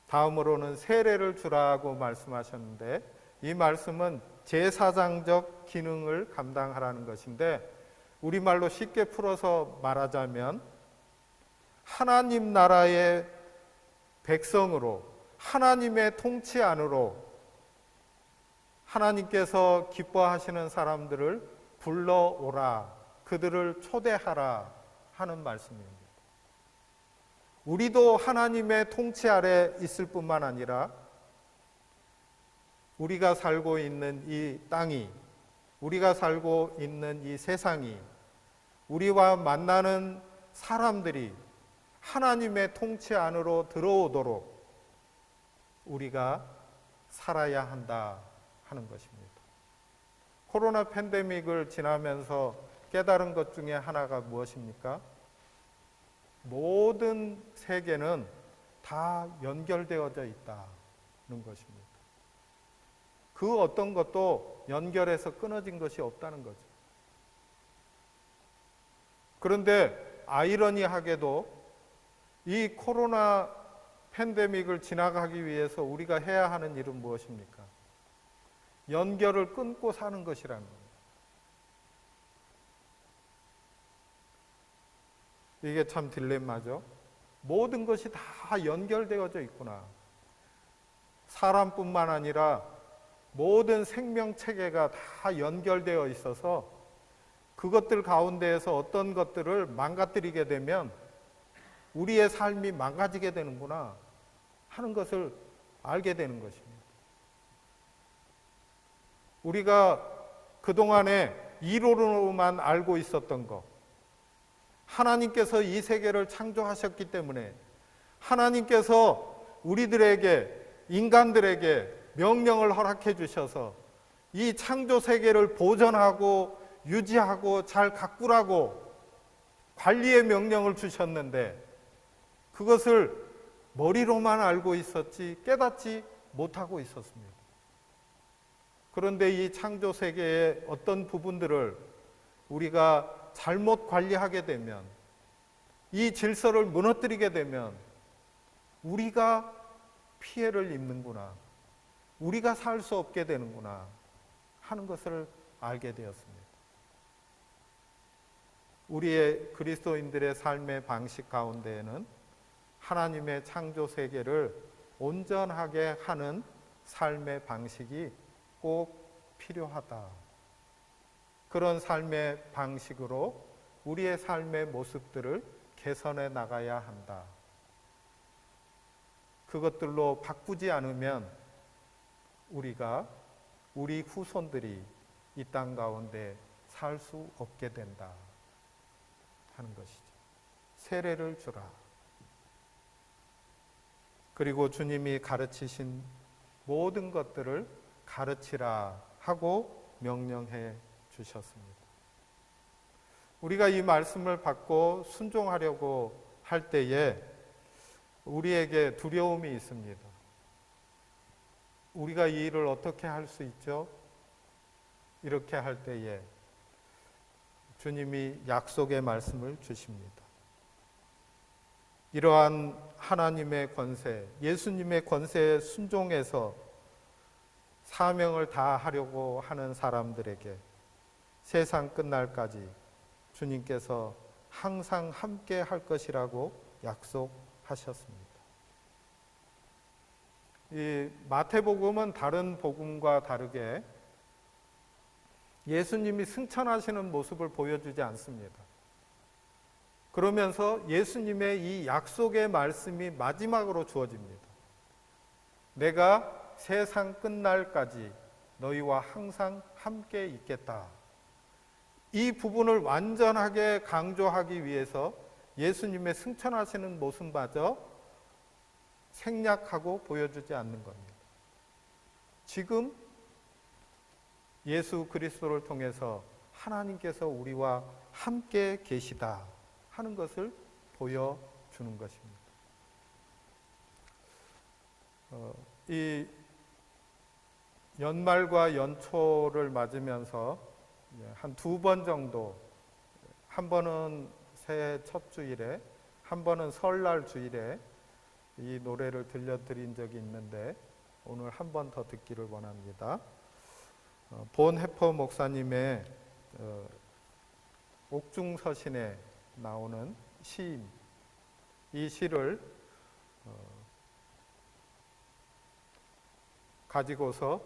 다음으로는 세례를 주라고 말씀하셨는데, 이 말씀은 제사장적 기능을 감당하라는 것인데, 우리말로 쉽게 풀어서 말하자면 하나님 나라의 백성으로, 하나님의 통치 안으로 하나님께서 기뻐하시는 사람들을 불러오라, 그들을 초대하라 하는 말씀입니다. 우리도 하나님의 통치 아래 있을 뿐만 아니라 우리가 살고 있는 이 땅이, 우리가 살고 있는 이 세상이, 우리와 만나는 사람들이 하나님의 통치 안으로 들어오도록 우리가 살아야 한다 하는 것입니다. 코로나 팬데믹을 지나면서 깨달은 것 중에 하나가 무엇입니까? 모든 세계는 다 연결되어져 있다는 것입니다. 그 어떤 것도 연결해서 끊어진 것이 없다는 거죠. 그런데 아이러니하게도 이 코로나 팬데믹을 지나가기 위해서 우리가 해야 하는 일은 무엇입니까? 연결을 끊고 사는 것이라는 겁니다. 이게 참 딜레마죠. 모든 것이 다 연결되어져 있구나. 사람뿐만 아니라 모든 생명 체계가 다 연결되어 있어서 그것들 가운데에서 어떤 것들을 망가뜨리게 되면 우리의 삶이 망가지게 되는구나 하는 것을 알게 되는 것입니다. 우리가 그동안에 이론으로만 알고 있었던 것, 하나님께서 이 세계를 창조하셨기 때문에 하나님께서 우리들에게, 인간들에게 명령을 허락해 주셔서 이 창조 세계를 보존하고 유지하고 잘 가꾸라고 관리의 명령을 주셨는데, 그것을 머리로만 알고 있었지 깨닫지 못하고 있었습니다. 그런데 이 창조 세계의 어떤 부분들을 우리가 잘못 관리하게 되면, 이 질서를 무너뜨리게 되면 우리가 피해를 입는구나, 우리가 살 수 없게 되는구나 하는 것을 알게 되었습니다. 우리의 그리스도인들의 삶의 방식 가운데에는 하나님의 창조 세계를 온전하게 하는 삶의 방식이 꼭 필요하다. 그런 삶의 방식으로 우리의 삶의 모습들을 개선해 나가야 한다. 그것들로 바꾸지 않으면 우리 후손들이 이 땅 가운데 살 수 없게 된다 하는 것이죠. 세례를 주라. 그리고 주님이 가르치신 모든 것들을 가르치라 하고 명령해 주셨습니다. 우리가 이 말씀을 받고 순종하려고 할 때에 우리에게 두려움이 있습니다. 우리가 이 일을 어떻게 할 수 있죠? 이렇게 할 때에 주님이 약속의 말씀을 주십니다. 이러한 하나님의 권세, 예수님의 권세에 순종해서 사명을 다하려고 하는 사람들에게 세상 끝날까지 주님께서 항상 함께 할 것이라고 약속하셨습니다. 이 마태복음은 다른 복음과 다르게 예수님이 승천하시는 모습을 보여주지 않습니다. 그러면서 예수님의 이 약속의 말씀이 마지막으로 주어집니다. 내가 세상 끝날까지 너희와 항상 함께 있겠다. 이 부분을 완전하게 강조하기 위해서 예수님의 승천하시는 모습마저 생략하고 보여주지 않는 겁니다. 지금 예수 그리스도를 통해서 하나님께서 우리와 함께 계시다 하는 것을 보여주는 것입니다. 이 연말과 연초를 맞으면서 한 2번 정도, 한 번은 새해 첫 주일에, 한 번은 설날 주일에 이 노래를 들려드린 적이 있는데 오늘 한 번 더 듣기를 원합니다. 본 해퍼 목사님의 옥중서신에 나오는 시인, 이 시를 가지고서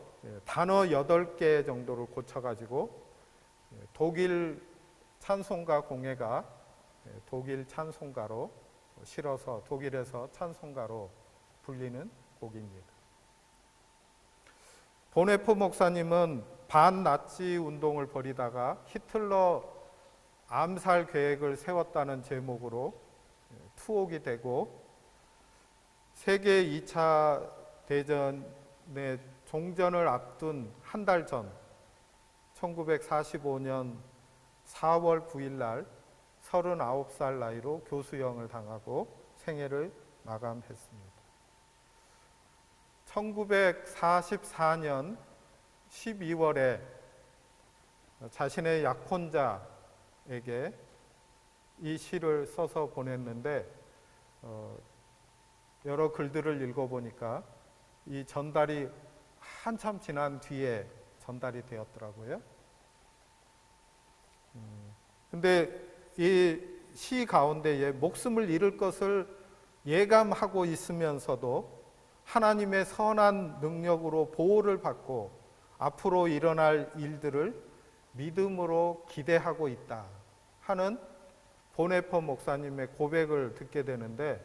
단어 8개 정도를 고쳐가지고 독일 찬송가 공예가 독일 찬송가로 실어서 독일에서 찬송가로 불리는 곡입니다. 보네포 목사님은 반나치 운동을 벌이다가 히틀러 암살 계획을 세웠다는 제목으로 투옥이 되고 세계 2차 대전의 종전을 앞둔 한 달 전 1945년 4월 9일 날 39살 나이로 교수형을 당하고 생애를 마감했습니다. 1944년 12월에 자신의 약혼자에게 이 시를 써서 보냈는데 여러 글들을 읽어보니까 이 전달이 한참 지난 뒤에 전달이 되었더라고요. 근데 이 시 가운데에 목숨을 잃을 것을 예감하고 있으면서도 하나님의 선한 능력으로 보호를 받고 앞으로 일어날 일들을 믿음으로 기대하고 있다 하는 보네퍼 목사님의 고백을 듣게 되는데,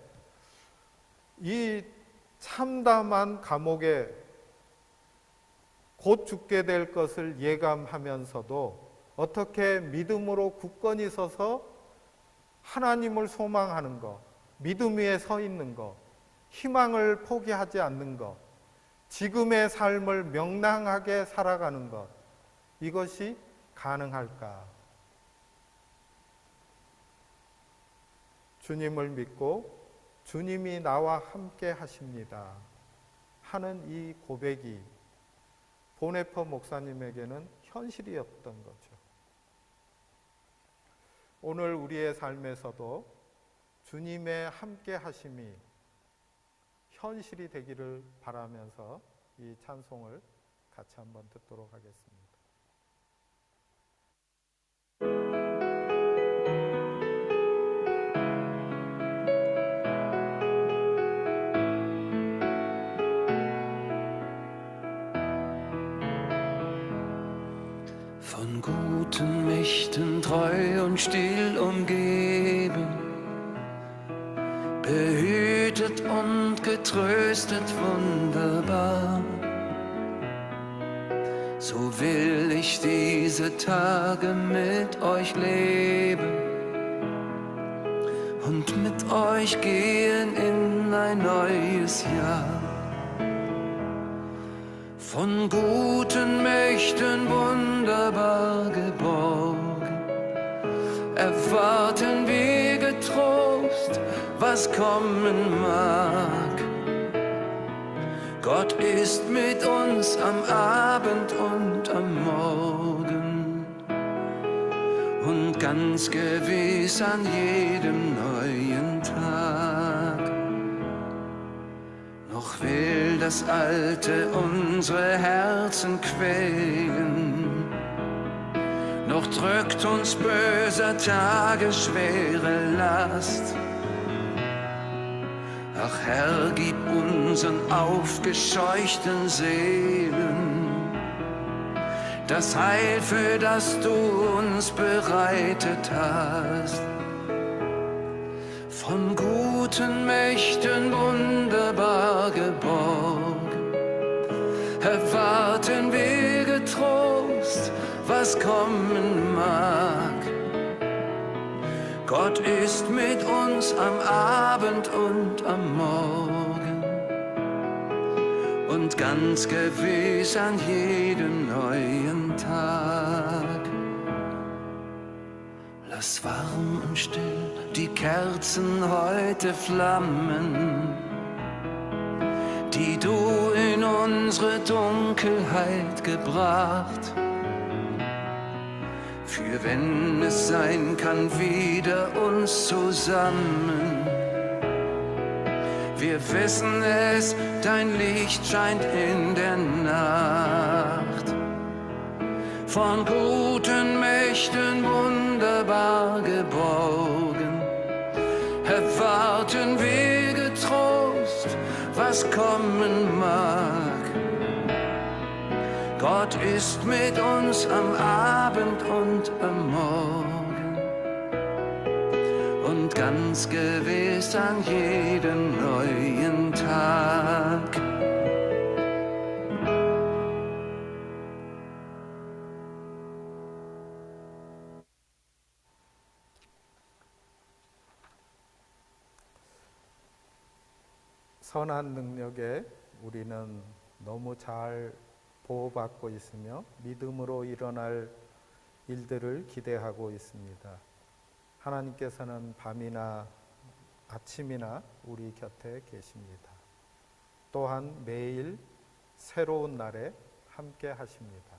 이 참담한 감옥에 곧 죽게 될 것을 예감하면서도 어떻게 믿음으로 굳건히 서서 하나님을 소망하는 것, 믿음 위에 서 있는 것, 희망을 포기하지 않는 것, 지금의 삶을 명랑하게 살아가는 것, 이것이 가능할까? 주님을 믿고 주님이 나와 함께 하십니다 하는 이 고백이 보네퍼 목사님에게는 현실이었던 거죠. 오늘 우리의 삶에서도 주님의 함께 하심이 현실이 되기를 바라면서 이 찬송을 같이 한번 듣도록 하겠습니다. Von guten Mächten treu und still umgeben, behütet und getröstet wunderbar. So will ich diese Tage mit euch leben und mit euch gehen in ein neues Jahr. Von guten Mächten wunderbar geborgen, erwarten wir getrost, was kommen mag. Gott ist mit uns am Abend und am Morgen und ganz gewiss an jedem neuen Tag. Noch will das Alte unsere Herzen quälen, noch drückt uns böser Tage schwere Last. Ach Herr, gib unseren aufgescheuchten Seelen das Heil, für das du uns bereitet hast. Von guten Mächten wunderbar geborgen, erwarten wir was kommen mag. Gott ist mit uns am Abend und am Morgen und ganz gewiss an jedem neuen Tag. Lass warm und still die Kerzen heute flammen, die du in unsere Dunkelheit gebracht. Für wenn es sein kann, wieder uns zusammen. Wir wissen es, dein Licht scheint in der Nacht. Von guten Mächten wunderbar geborgen, erwarten wir getrost, was kommen mag. Gott ist mit uns am Abend und am Morgen und ganz gewiss an jedem neuen Tag. 선한 능력에 우리는 너무 잘 보호받고 있으며 믿음으로 일어날 일들을 기대하고 있습니다. 하나님께서는 밤이나 아침이나 우리 곁에 계십니다. 또한 매일 새로운 날에 함께 하십니다.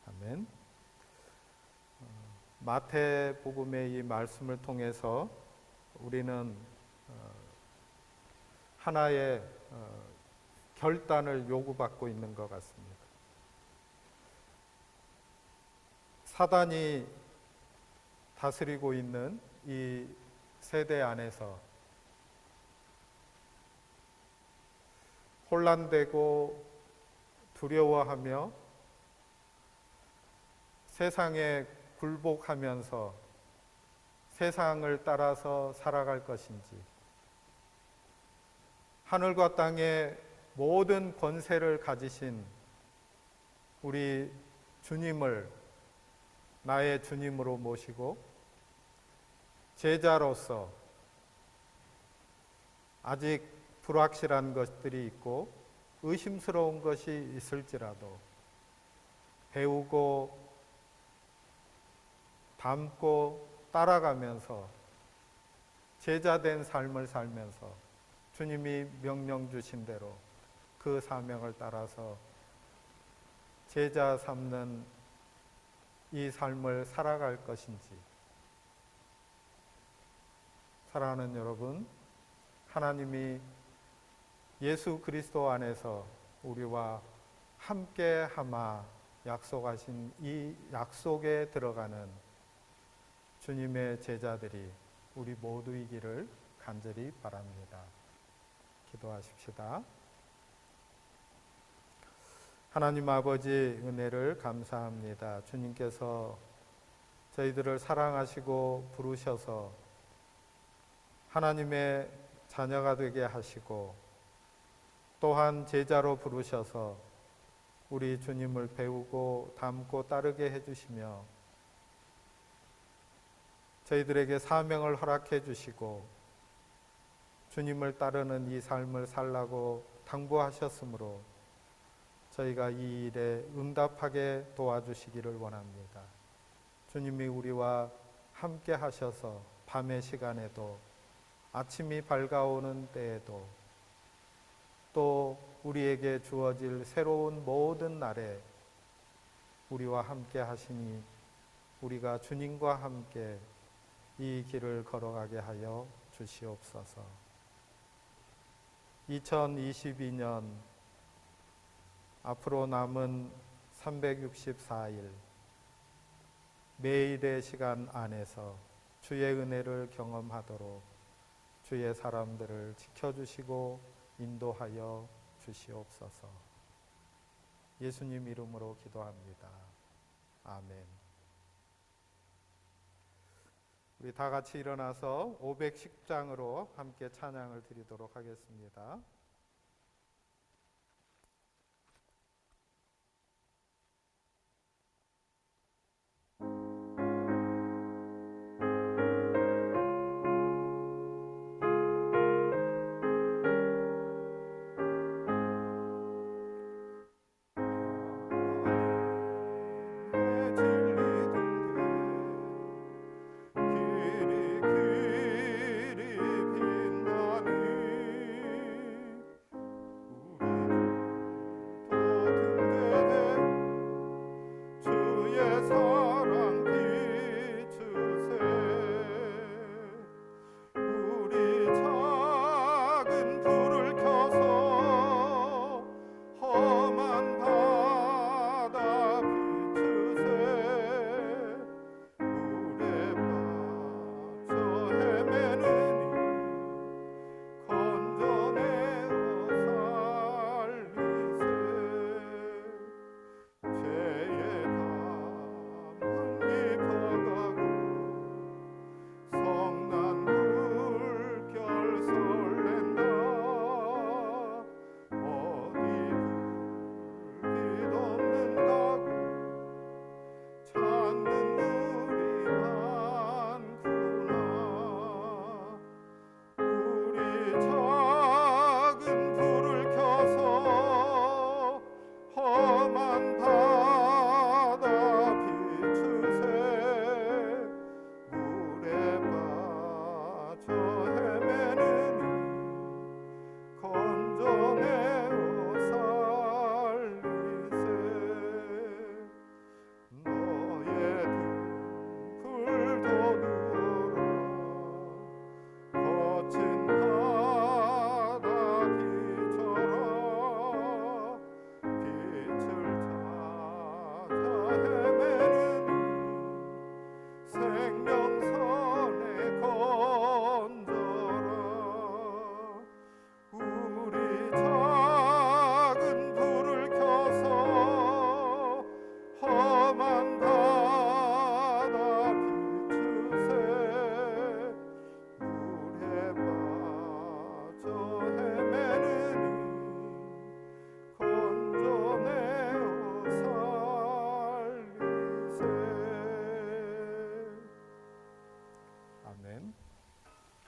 아멘. 마태복음의 이 말씀을 통해서 우리는 하나의 결단을 요구받고 있는 것 같습니다. 사단이 다스리고 있는 이 세대 안에서 혼란되고 두려워하며 세상에 굴복하면서 세상을 따라서 살아갈 것인지, 하늘과 땅의 모든 권세를 가지신 우리 주님을 나의 주님으로 모시고 제자로서 아직 불확실한 것들이 있고 의심스러운 것이 있을지라도 배우고 닮고 따라가면서 제자된 삶을 살면서 주님이 명령 주신 대로 그 사명을 따라서 제자 삼는 이 삶을 살아갈 것인지. 사랑하는 여러분, 하나님이 예수 그리스도 안에서 우리와 함께 하마 약속하신 이 약속에 들어가는 주님의 제자들이 우리 모두이기를 간절히 바랍니다. 기도하십시다. 하나님 아버지, 은혜를 감사합니다. 주님께서 저희들을 사랑하시고 부르셔서 하나님의 자녀가 되게 하시고 또한 제자로 부르셔서 우리 주님을 배우고 닮고 따르게 해주시며 저희들에게 사명을 허락해 주시고 주님을 따르는 이 삶을 살라고 당부하셨으므로 저희가 이 일에 응답하게 도와주시기를 원합니다. 주님이 우리와 함께 하셔서 밤의 시간에도 아침이 밝아오는 때에도 또 우리에게 주어질 새로운 모든 날에 우리와 함께 하시니 우리가 주님과 함께 이 길을 걸어가게 하여 주시옵소서. 2022년 앞으로 남은 364일 매일의 시간 안에서 주의 은혜를 경험하도록 주의 사람들을 지켜주시고 인도하여 주시옵소서. 예수님 이름으로 기도합니다. 아멘. 우리 다 같이 일어나서 510장으로 함께 찬양을 드리도록 하겠습니다.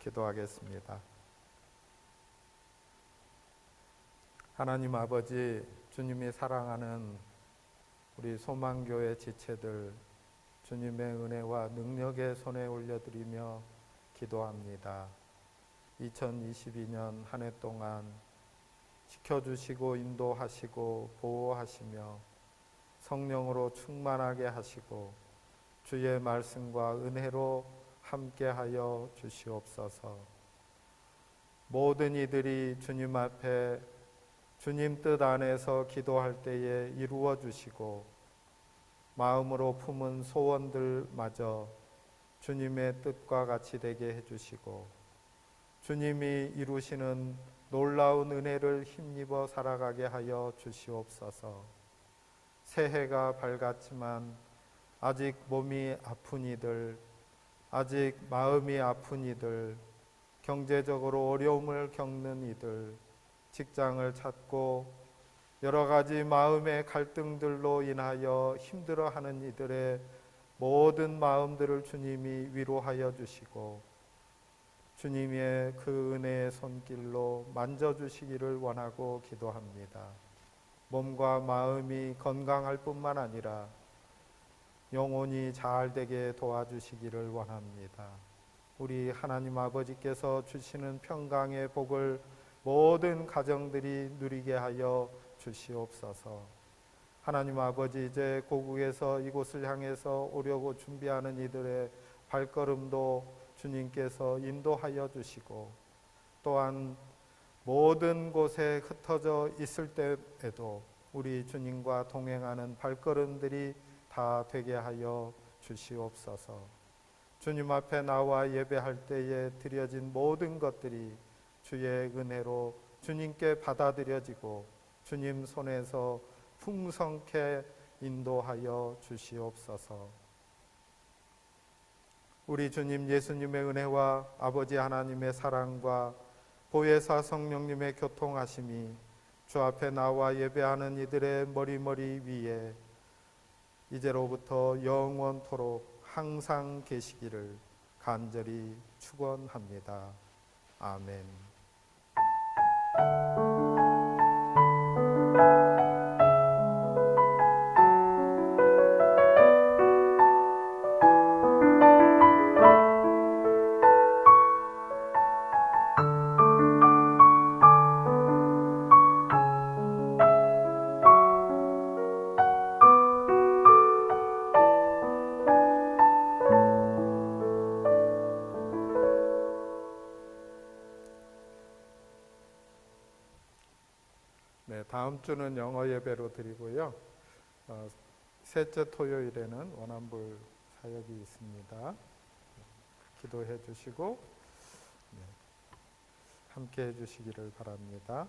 기도하겠습니다. 하나님 아버지, 주님이 사랑하는 우리 소망교회 지체들 주님의 은혜와 능력의 손에 올려드리며 기도합니다. 2022년 한 해 동안 지켜주시고 인도하시고 보호하시며 성령으로 충만하게 하시고 주의 말씀과 은혜로 함께하여 주시옵소서. 모든 이들이 주님 앞에 주님 뜻 안에서 기도할 때에 이루어 주시고 마음으로 품은 소원들마저 주님의 뜻과 같이 되게 해주시고 주님이 이루시는 놀라운 은혜를 힘입어 살아가게 하여 주시옵소서. 새해가 밝았지만 아직 몸이 아픈 이들, 아직 마음이 아픈 이들, 경제적으로 어려움을 겪는 이들, 직장을 찾고 여러 가지 마음의 갈등들로 인하여 힘들어하는 이들의 모든 마음들을 주님이 위로하여 주시고 주님의 그 은혜의 손길로 만져주시기를 원하고 기도합니다. 몸과 마음이 건강할 뿐만 아니라 영혼이 잘 되게 도와주시기를 원합니다. 우리 하나님 아버지께서 주시는 평강의 복을 모든 가정들이 누리게 하여 주시옵소서. 하나님 아버지, 이제 고국에서 이곳을 향해서 오려고 준비하는 이들의 발걸음도 주님께서 인도하여 주시고 또한 모든 곳에 흩어져 있을 때에도 우리 주님과 동행하는 발걸음들이 다 되게 하여 주시옵소서. 주님 앞에 나와 예배할 때에 드려진 모든 것들이 주의 은혜로 주님께 받아들여지고 주님 손에서 풍성케 인도하여 주시옵소서. 우리 주님 예수님의 은혜와 아버지 하나님의 사랑과 보혜사 성령님의 교통하심이 주 앞에 나와 예배하는 이들의 머리머리 위에 이제로부터 영원토록 항상 계시기를 간절히 축원합니다. 아멘. 네, 다음 주는 영어 예배로 드리고요. 셋째 토요일에는 원안불 사역이 있습니다. 기도해 주시고 함께 해 주시기를 바랍니다.